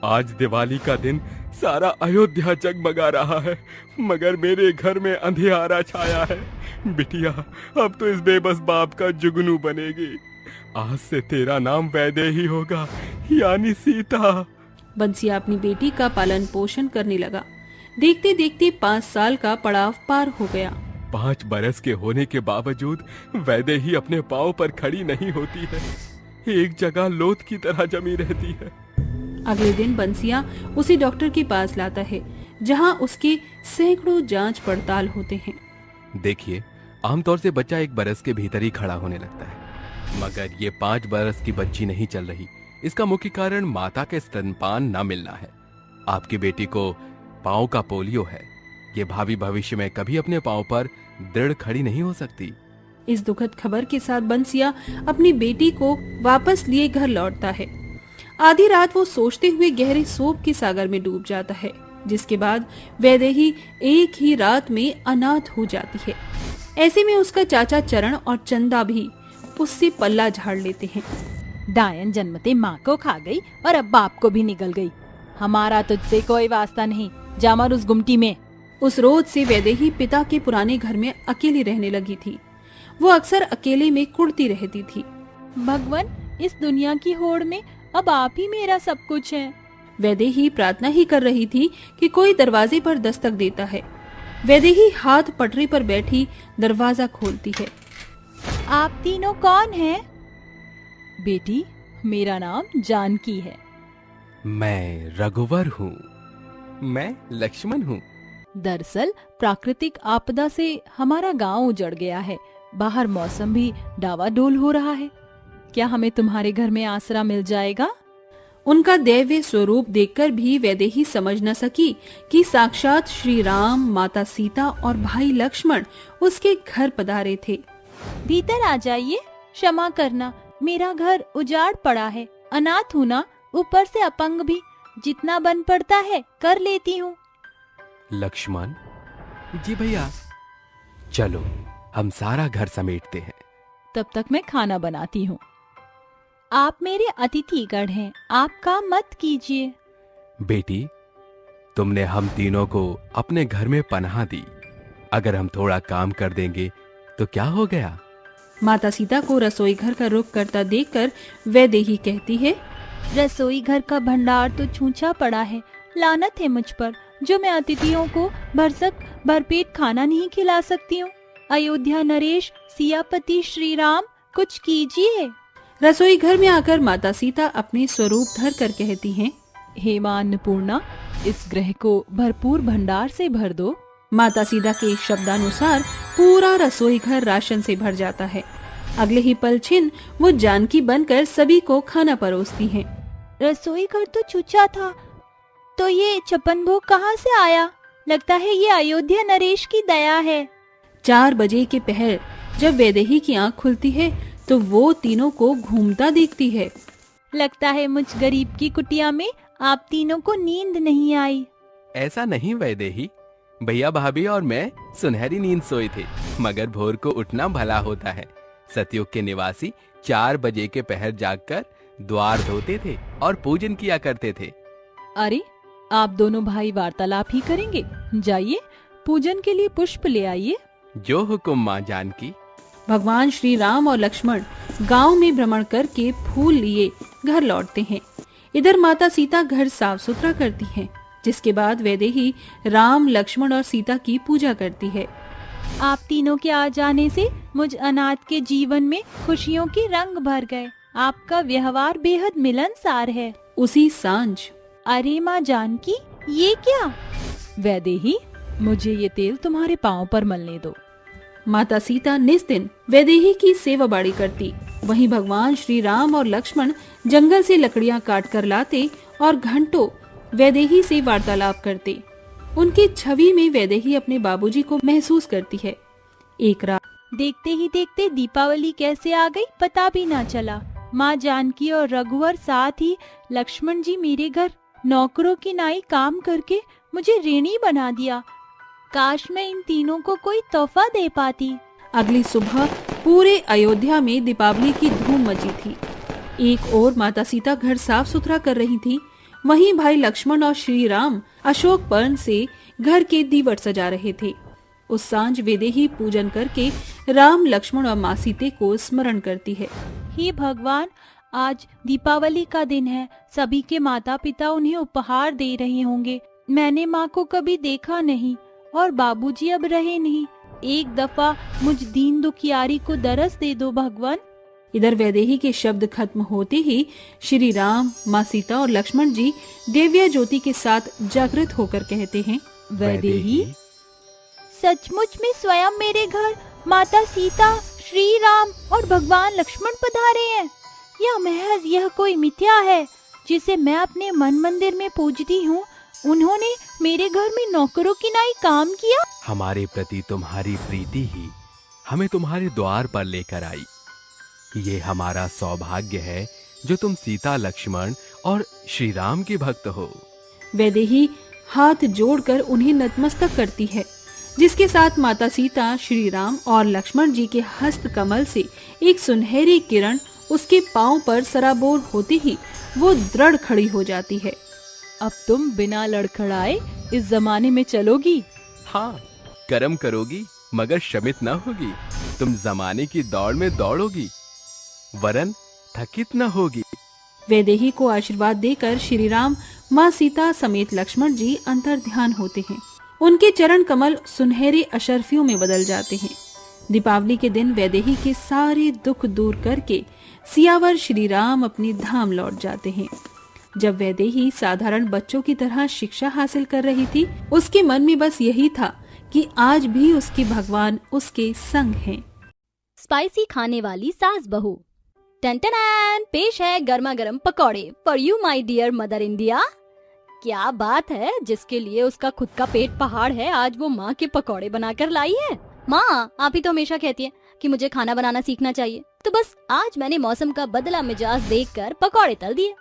Speaker 2: आज दिवाली का दिन सारा अयोध्या जगमगा रहा है, मगर मेरे घर में अंधियारा छाया है। बिटिया, अब तो इस बेबस बाप का जुगनू बनेगी। आज से तेरा नाम वैदेही होगा, यानी सीता।
Speaker 8: बंसिया अपनी बेटी का पालन पोषण करने लगा। देखते देखते 5 साल का पड़ाव पार हो गया।
Speaker 2: 5 बरस के होने के बावजूद वैदेही अपने पांव पर खड़ी नहीं होती है, एक जगह लोथ की तरह जमी रहती है।
Speaker 8: अगले दिन बंसिया उसे डॉक्टर के पास लाता है, जहां उसके सैकड़ों जांच पड़ताल होते हैं।
Speaker 2: देखिए, आमतौर से बच्चा 1 बरस के भीतर ही खड़ा होने लगता है, मगर ये 5 बरस की बच्ची नहीं चल रही। इसका मुख्य कारण माता के स्तनपान न मिलना है। आपकी बेटी को पांव का पोलियो है। ये भावी भविष्य में कभी अपने पांव पर दृढ़ खड़ी नहीं हो सकती।
Speaker 8: इस दुखद खबर के साथ बंसिया अपनी बेटी को वापस लिए घर लौटता है। आधी रात वो सोचते हुए गहरे शोक के सागर में डूब जाता है, जिसके बाद वैदेही एक ही रात में अनाथ हो जाती है। ऐसे में उसका चाचा चरण और चंदा भी उससे पल्ला झाड़ लेते हैं।
Speaker 1: डायन जन्मते माँ को खा गई और अब बाप को भी निगल गई। हमारा तुझसे कोई वास्ता नहीं, जा मर उस गुमटी में।
Speaker 8: उस रोज से वैदेही पिता के पुराने घर में अकेली रहने लगी थी। वो अक्सर अकेले में कुढ़ती रहती थी।
Speaker 1: भगवान, इस दुनिया की होड़ में अब आप ही मेरा सब कुछ है।
Speaker 8: वैदेही प्रार्थना ही कर रही थी कि कोई दरवाजे पर दस्तक देता है। वैदेही हाथ पटरी पर बैठी दरवाजा खोलती है।
Speaker 1: आप तीनों कौन हैं? बेटी, मेरा नाम जानकी है।
Speaker 2: मैं रघुवर हूँ। मैं लक्ष्मण हूँ।
Speaker 1: दरअसल प्राकृतिक आपदा से हमारा गांव उजड़ गया है। बाहर मौसम भी डावाडोल हो रहा है। क्या हमें तुम्हारे घर में आसरा मिल जाएगा?
Speaker 8: उनका दैव्य स्वरूप देखकर भी वैदेही समझ न सकी कि साक्षात श्री राम, माता सीता और भाई लक्ष्मण उसके घर पधारे थे।
Speaker 1: भीतर आ जाइए। क्षमा करना, मेरा घर उजाड़ पड़ा है। अनाथ हूँ ना, ऊपर से अपंग भी। जितना बन पड़ता है कर लेती हूँ।
Speaker 2: लक्ष्मण जी भैया, चलो हम सारा घर समेटते हैं।
Speaker 1: तब तक मैं खाना बनाती हूँ। आप मेरे अतिथिगण हैं, आप काम मत कीजिए।
Speaker 2: बेटी, तुमने हम तीनों को अपने घर में पनाह दी। अगर हम थोड़ा काम कर देंगे तो क्या हो गया?
Speaker 8: माता सीता को रसोई घर का रुख करता देखकर वैदेही कहती है,
Speaker 1: रसोई घर का भंडार तो छूछा पड़ा है। लानत है मुझ पर, जो मैं अतिथियों को भरसक भरपेट खाना नहीं खिला सकती हूँ। अयोध्या नरेश, सियापति श्री राम, कुछ कीजिए।
Speaker 8: रसोई घर में आकर माता सीता अपने स्वरूप धर कर कहती हैं,
Speaker 1: हे मां अन्नपूर्णा, इस ग्रह को भरपूर भंडार से भर दो।
Speaker 8: माता सीता के शब्दानुसार पूरा रसोई घर राशन से भर जाता है। अगले ही पल छिन वो जानकी बनकर सभी को खाना परोसती हैं।
Speaker 1: रसोई घर तो छूछा था, तो ये छप्पन भोग कहाँ से आया? लगता है ये अयोध्या नरेश की दया है।
Speaker 8: 4 बजे के पहर जब वैदेही की आंख खुलती है तो वो तीनों को घूमता देखती है।
Speaker 1: लगता है मुझ गरीब की कुटिया में आप तीनों को नींद नहीं आई।
Speaker 2: ऐसा नहीं वैदेही, भैया भाभी और मैं सुनहरी नींद सोए थे, मगर भोर को उठना भला होता है। सतयुग के निवासी 4 बजे के पहर जागकर द्वार धोते थे और पूजन किया करते थे।
Speaker 1: अरे, आप दोनों भाई वार्तालाप ही करेंगे। जाइए, पूजन के लिए पुष्प ले आइए।
Speaker 2: जो हुक्म माँ जानकी।
Speaker 8: भगवान श्री राम और लक्ष्मण गांव में भ्रमण करके फूल लिए घर लौटते हैं। इधर माता सीता घर साफ सुथरा करती हैं, जिसके बाद वैदेही राम, लक्ष्मण और सीता की पूजा करती है।
Speaker 1: आप तीनों के आ जाने से मुझ अनाथ के जीवन में खुशियों के रंग भर गए। आपका व्यवहार बेहद मिलनसार है।
Speaker 8: उसी सांझ
Speaker 1: अरे माँ जानकी, ये क्या? वैदेही, मुझे ये तेल तुम्हारे पाँव पर मलने दो।
Speaker 8: माता सीता निस दिन वैदेही की सेवा बाड़ी करती। वहीं भगवान श्री राम और लक्ष्मण जंगल से लकड़ियां काट कर लाते और घंटों वैदेही से वार्तालाप करते। उनकी छवि में वैदेही अपने बाबूजी को महसूस करती है। एक रात
Speaker 1: देखते ही देखते दीपावली कैसे आ गई पता भी ना चला। माँ जानकी और रघुवर, साथ ही लक्ष्मण जी मेरे घर नौकरों की नाई काम करके मुझे ऋणी बना दिया। काश मैं इन तीनों को कोई तोहफा दे पाती।
Speaker 8: अगली सुबह पूरे अयोध्या में दीपावली की धूम मची थी। एक ओर माता सीता घर साफ सुथरा कर रही थी, वहीं भाई लक्ष्मण और श्री राम अशोक पर्ण से घर के दीवट सजा रहे थे। उस सांझ वैदेही पूजन करके राम, लक्ष्मण और माँ सीते को स्मरण करती है।
Speaker 1: हे भगवान, आज दीपावली का दिन है। सभी के माता पिता उन्हें उपहार दे रहे होंगे। मैंने माँ को कभी देखा नहीं और बाबूजी अब रहे नहीं। एक दफा मुझ दीन दुखियारी को दरस दे दो भगवान।
Speaker 8: इधर वैदेही के शब्द खत्म होते ही श्री राम, माँ सीता और लक्ष्मण जी दिव्य ज्योति के साथ जागृत होकर कहते हैं,
Speaker 1: वैदेही, सचमुच में स्वयं मेरे घर माता सीता, श्री राम और भगवान लक्ष्मण पधारे हैं। या महज यह कोई मिथ्या है जिसे मैं अपने मन मंदिर में पूजती हूँ? उन्होंने मेरे घर में नौकरों की नाई काम किया।
Speaker 2: हमारे प्रति तुम्हारी प्रीति ही हमें तुम्हारे द्वार पर लेकर आई। ये हमारा सौभाग्य है जो तुम सीता, लक्ष्मण और श्री राम के भक्त हो।
Speaker 8: वैदेही हाथ जोड़कर उन्हें नतमस्तक करती है, जिसके साथ माता सीता, श्री राम और लक्ष्मण जी के हस्त कमल से एक सुनहरी किरण उसके पांव पर सराबोर होते ही वो दृढ़ खड़ी हो जाती है।
Speaker 1: अब तुम बिना लड़खड़ाए इस जमाने में चलोगी?
Speaker 2: हाँ, कर्म करोगी मगर शमित न होगी। तुम जमाने की दौड़ में दौड़ोगी, वरन थकित न होगी।
Speaker 8: वैदेही को आशीर्वाद देकर श्री राम, माँ सीता समेत लक्ष्मण जी अंतर ध्यान होते हैं। उनके चरण कमल सुनहरे अशर्फियों में बदल जाते हैं। दीपावली के दिन वैदेही के सारे दुख दूर करके सियावर श्री राम अपनी धाम लौट जाते हैं। जब वैदेही साधारण बच्चों की तरह शिक्षा हासिल कर रही थी, उसके मन में बस यही था कि आज भी उसके भगवान उसके संग हैं।
Speaker 9: स्पाइसी खाने वाली सास बहू। टन पेश है गर्मा गर्म pakode for you my dear mother India. क्या बात है, जिसके लिए उसका खुद का पेट पहाड़ है, आज वो माँ के पकौड़े बनाकर लाई है। माँ, आप ही तो हमेशा कहती है कि मुझे खाना बनाना सीखना चाहिए, तो बस आज मैंने मौसम का बदला मिजाज देखकर पकौड़े तल दिए।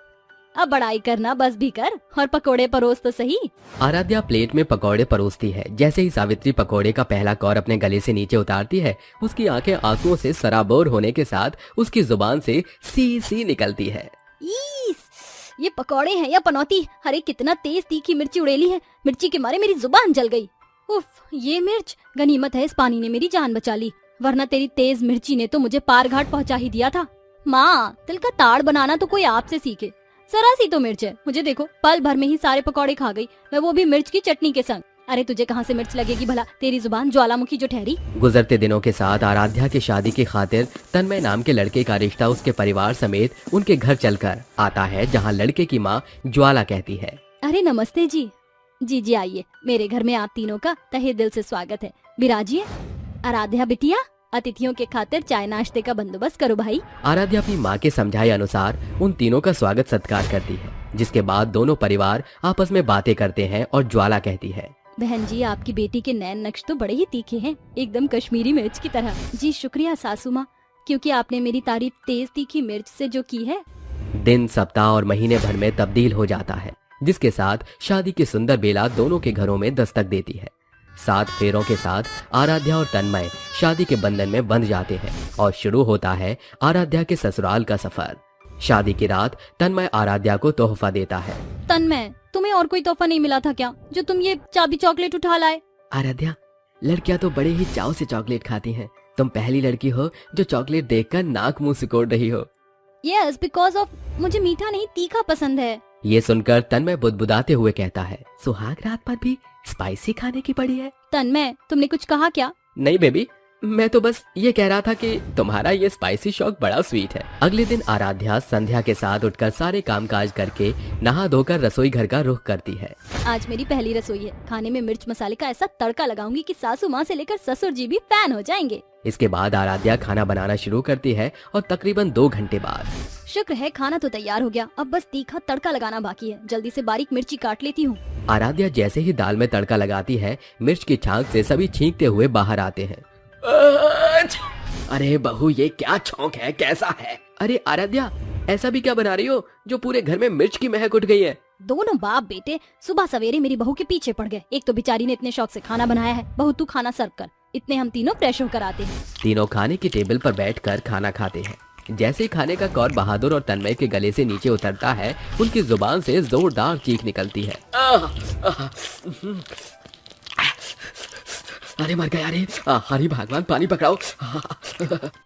Speaker 9: अब बड़ाई करना बस भी कर और पकोड़े परोस तो सही।
Speaker 10: आराध्या प्लेट में पकोड़े परोसती है। जैसे ही सावित्री पकोड़े का पहला कौर अपने गले से नीचे उतारती है, उसकी आंखें आंसुओं से सराबोर होने के साथ उसकी जुबान से सी सी निकलती है।
Speaker 9: ये पकोड़े हैं या पनौती? अरे कितना तेज तीखी मिर्ची उड़ेली है, मिर्ची के मारे मेरी जुबान जल गई। उफ, ये मिर्च, गनीमत है इस पानी ने मेरी जान बचा ली, वरना तेरी तेज मिर्ची ने तो मुझे पार घाट पहुंचा ही दिया था। माँ, तिल का ताड़ बनाना तो कोई आपसे सीखे। जरा सी तो मिर्च है, मुझे देखो पल भर में ही सारे पकौड़े खा गई, मैं वो भी मिर्च की चटनी के संग। अरे तुझे कहाँ से मिर्च लगेगी भला, तेरी जुबान ज्वालामुखी जो ठहरी।
Speaker 10: गुजरते दिनों के साथ आराध्या की शादी की खातिर तन्मय नाम के लड़के का रिश्ता उसके परिवार समेत उनके घर चलकर आता है, जहाँ लड़के की माँ ज्वाला कहती है,
Speaker 9: अरे नमस्ते जी। जी आइए, मेरे घर में आप तीनों का तहे दिल से स्वागत है। विराजिए। आराध्या बिटिया, अतिथियों के खातिर चाय नाश्ते का बंदोबस्त करो भाई।
Speaker 10: आराध्या अपनी माँ के समझाए अनुसार उन तीनों का स्वागत सत्कार करती है, जिसके बाद दोनों परिवार आपस में बातें करते हैं और ज्वाला कहती है,
Speaker 9: बहन जी, आपकी बेटी के नैन नक्श तो बड़े ही तीखे हैं, एकदम कश्मीरी मिर्च की तरह। जी शुक्रिया सासू माँ, क्योंकि आपने मेरी तारीफ तेज तीखी मिर्च से जो की है।
Speaker 10: दिन, सप्ताह और महीने भर में तब्दील हो जाता है, जिसके साथ शादी की सुंदर बेला दोनों के घरों में दस्तक देती है। 7 फेरों के साथ आराध्या और तन्मय शादी के बंधन में बंध जाते हैं और शुरू होता है आराध्या के ससुराल का सफर। शादी की रात तन्मय आराध्या को तोहफा देता है
Speaker 9: तन्मय, तुम्हें और कोई तोहफा नहीं मिला था क्या जो तुम ये चाबी चॉकलेट उठा लाए?
Speaker 10: आराध्या, लड़कियां तो बड़े ही चाव से चॉकलेट खाती हैं। तुम पहली लड़की हो जो चॉकलेट देखकर नाक मुंह सिकोड़ रही हो।
Speaker 9: यस, बिकॉज ऑफ मुझे मीठा नहीं तीखा पसंद है।
Speaker 10: ये सुनकर तन्मय बुदबुदाते हुए कहता है, सुहाग रात पर भी स्पाइसी खाने की पड़ी है।
Speaker 9: तन्मय, तुमने कुछ कहा क्या?
Speaker 10: नहीं बेबी, मैं तो बस ये कह रहा था कि तुम्हारा ये स्पाइसी शौक बड़ा स्वीट है। अगले दिन आराध्या संध्या के साथ उठकर सारे कामकाज करके नहा धोकर रसोई घर का रुख करती है।
Speaker 9: आज मेरी पहली रसोई है। खाने में मिर्च मसाले का ऐसा तड़का लगाऊंगी कि सासू माँ से लेकर ससुर जी भी फैन हो जाएंगे।
Speaker 10: इसके बाद आराध्या खाना बनाना शुरू करती है और तकरीबन 2 घंटे बाद
Speaker 9: शुक्र है खाना तो तैयार हो गया, अब बस तीखा तड़का लगाना बाकी है। जल्दी से बारीक मिर्ची काट लेती हूँ।
Speaker 10: आराध्या जैसे ही दाल में तड़का लगाती है, मिर्च की छांक से सभी छींकते हुए बाहर आते हैं। अरे बहू, ये क्या छौंक है, कैसा है? अरे आराध्या, ऐसा भी क्या बना रही हो जो पूरे घर में मिर्च की महक उठ गई है?
Speaker 9: दोनों बाप बेटे सुबह सवेरे मेरी बहू के पीछे पड़ गए। एक तो बेचारी ने इतने शौक से खाना बनाया है। बहू तू खाना सर्व कर। इतने हम तीनों फ्रेश होकर आते हैं।
Speaker 10: तीनों खाने की टेबल पर बैठकर खाना खाते हैं। जैसे ही खाने का कौर बहादुर और तन्मय के गले से नीचे उतरता है, उनकी जुबान से जोरदार चीख निकलती है। अरे मर गया रे, अरे भगवान पानी पकड़ाओ।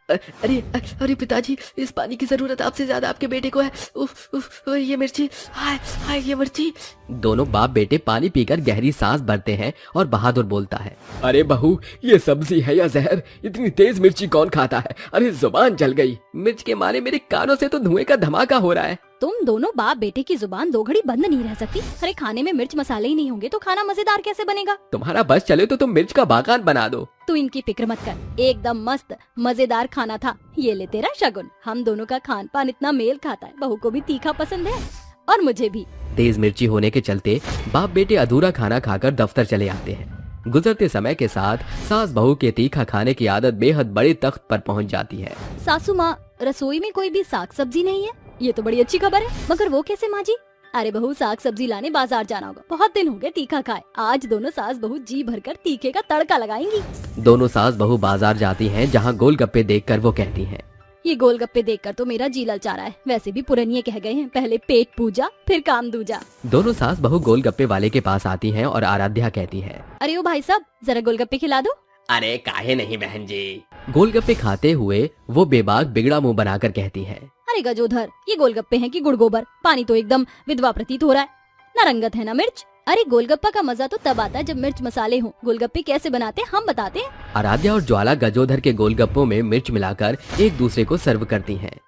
Speaker 10: अरे अरे पिताजी, इस पानी की जरूरत आपसे ज्यादा आपके बेटे को है। उफ, उफ, ये मिर्ची, हाय हाय ये मिर्ची। दोनों बाप बेटे पानी पीकर गहरी सांस भरते हैं और बहादुर बोलता है,
Speaker 6: अरे बहू, ये सब्जी है या जहर? इतनी तेज मिर्ची कौन खाता है? अरे जुबान जल गई।
Speaker 10: मिर्च के मारे मेरे कानों से तो धुएं का धमाका हो रहा है।
Speaker 9: तुम दोनों बाप बेटे की जुबान 2 घड़ी बंद नहीं रह सकती। अरे खाने में मिर्च मसाले ही नहीं होंगे तो खाना मजेदार कैसे बनेगा?
Speaker 10: तुम्हारा बस चले तो तुम मिर्च का बागान बना दो।
Speaker 9: तू इनकी फिक्र मत कर, एकदम मस्त मजेदार खाना था। ये ले तेरा शगुन। हम दोनों का खान पान इतना मेल खाता है। बहू को भी तीखा पसंद है और मुझे भी।
Speaker 10: तेज मिर्ची होने के चलते बाप बेटे अधूरा खाना खाकर दफ्तर चले आते हैं। गुजरते समय के साथ सास बहू के तीखा खाने की आदत बेहद बड़े तख्त पर पहुंच जाती है।
Speaker 9: सासू माँ, रसोई में कोई भी साग सब्जी नहीं है। ये तो बड़ी अच्छी खबर है, मगर वो कैसे माँ जी? अरे बहू, साग सब्जी लाने बाजार जाना होगा। बहुत दिन हो गए तीखा खाए। आज दोनों सास बहू जी भरकर तीखे का तड़का लगाएंगी।
Speaker 10: दोनों सास बहू बाजार जाती हैं, जहां गोलगप्पे देखकर वो कहती हैं,
Speaker 9: ये गोलगप्पे देखकर तो मेरा जी ललचा रहा है। वैसे भी पुरनिये कह गए हैं, पहले पेट पूजा फिर काम दूजा।
Speaker 10: दोनों सास बहू गोलगप्पे वाले के पास आती हैं और आराध्या कहती है,
Speaker 9: अरे ओ भाई साहब, जरा गोलगप्पे खिला दो।
Speaker 7: अरे काहे नहीं बहन जी।
Speaker 10: गोलगप्पे खाते हुए वो बेबाक बिगड़ा मुंह बनाकर कहती है,
Speaker 9: अरे गजोधर, ये गोलगप्पे हैं कि गुड़ गोबर? पानी तो एकदम विधवा प्रतीत हो रहा है। न रंगत है न मिर्च। अरे गोलगप्पा का मजा तो तब आता है जब मिर्च मसाले हो। गोलगप्पे कैसे बनाते हैं हम बताते हैं।
Speaker 10: आराध्या और ज्वाला गजोधर के गोलगप्पों में मिर्च मिलाकर एक दूसरे को सर्व करती हैं।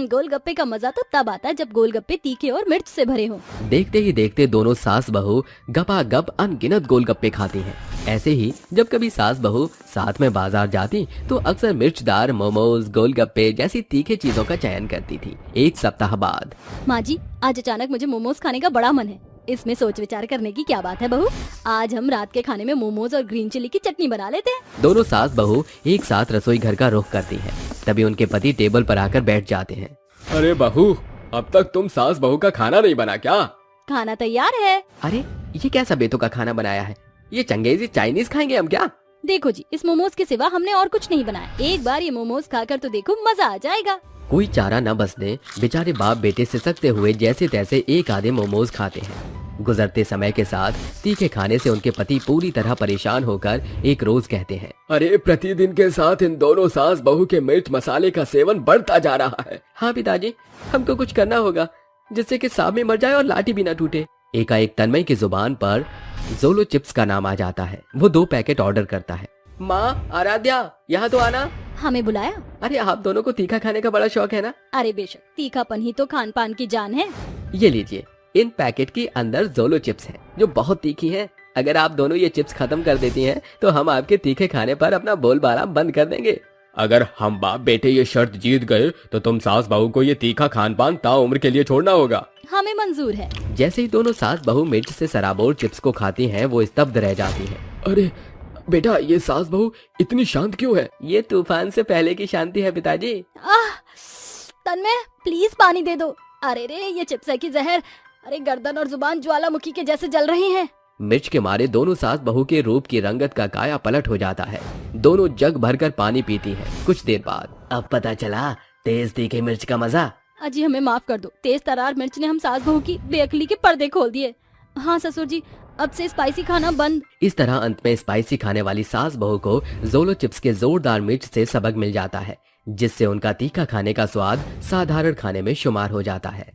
Speaker 9: गोलगप्पे का मजा तो तब आता है जब गोलगप्पे तीखे और मिर्च से भरे हो।
Speaker 10: देखते ही देखते दोनों सास बहू गपागप अनगिनत गोलगप्पे खाती हैं। ऐसे ही जब कभी सास बहू साथ में बाजार जाती तो अक्सर मिर्चदार मोमोज, गोलगप्पे जैसी तीखे चीजों का चयन करती थी। 1 सप्ताह बाद,
Speaker 9: माँ जी, आज अचानक मुझे मोमोज खाने का बड़ा मन है। इसमें सोच विचार करने की क्या बात है बहू? आज हम रात के खाने में मोमोज और ग्रीन चिली की चटनी बना लेते हैं।
Speaker 10: दोनों सास बहू एक साथ रसोई घर का रुख करती हैं। तभी उनके पति टेबल पर आकर बैठ जाते हैं।
Speaker 6: अरे बहू, अब तक तुम सास बहू का खाना नहीं बना क्या?
Speaker 9: खाना तैयार है।
Speaker 10: अरे ये कैसा बेतों का खाना बनाया है? ये चंगेजी चाइनीज खाएंगे हम क्या?
Speaker 9: देखो जी, इस मोमोज के सिवा हमने और कुछ नहीं बनाया। एक बार ये मोमोज खाकर तो देखो, मजा आ जाएगा।
Speaker 10: कोई चारा न बसने बेचारे बाप बेटे सिसकते हुए जैसे तैसे एक आधे मोमोज खाते हैं। गुजरते समय के साथ तीखे खाने से उनके पति पूरी तरह परेशान होकर एक रोज कहते हैं,
Speaker 6: अरे प्रतिदिन के साथ इन दोनों सास बहू के मिर्च मसाले का सेवन बढ़ता जा रहा है।
Speaker 10: हाँ पिताजी, हमको कुछ करना होगा जिससे कि सांप में मर जाए और लाठी भी न टूटे। एकाएक तन्मय की जुबान पर जोलो चिप्स का नाम आ जाता है। वो 2 पैकेट ऑर्डर करता है। माँ, आराध्या, यहाँ तो आना।
Speaker 9: हमें बुलाया?
Speaker 10: अरे आप दोनों को तीखा खाने का बड़ा शौक है ना?
Speaker 9: अरे बेशक, तीखापन ही तो खान पान की जान है।
Speaker 10: ये लीजिए, इन पैकेट के अंदर जोलो चिप्स हैं जो बहुत तीखी हैं। अगर आप दोनों ये चिप्स खत्म कर देती हैं तो हम आपके तीखे खाने पर अपना बोलबाला बंद कर देंगे।
Speaker 6: अगर हम बाप बेटे ये शर्त जीत गए तो तुम सास बहू को ये तीखा खान पान ताउम्र के लिए छोड़ना होगा।
Speaker 9: हमें मंजूर है।
Speaker 10: जैसे ही दोनों सास बहू मिर्च से सराबोर चिप्स को खाती हैं, वो स्तब्ध रह जाती हैं।
Speaker 6: अरे बेटा, ये सास बहू इतनी शांत क्यों है?
Speaker 10: ये तूफान से पहले की शांति है पिताजी।
Speaker 9: तन्मय, प्लीज पानी दे दो। अरे रे, ये चिप्स है कि जहर? अरे गर्दन और जुबान ज्वालामुखी के जैसे जल रही हैं।
Speaker 10: मिर्च के मारे दोनों सास बहू के रूप की रंगत का काया पलट हो जाता है। दोनों जग भरकर पानी पीती हैं। कुछ देर बाद,
Speaker 6: अब पता चला तेज तीखे मिर्च का मजा।
Speaker 9: अजी हमें माफ कर दो, तेज तरार मिर्च ने हम सास बहू की बेअकली के पर्दे खोल दिए। हाँ ससुर जी, अब से स्पाइसी खाना बंद।
Speaker 10: इस तरह अंत में स्पाइसी खाने वाली सास बहू को जोलो चिप्स के जोरदार मिर्च से सबक मिल जाता है, जिससे उनका तीखा खाने का स्वाद साधारण खाने में शुमार हो जाता है।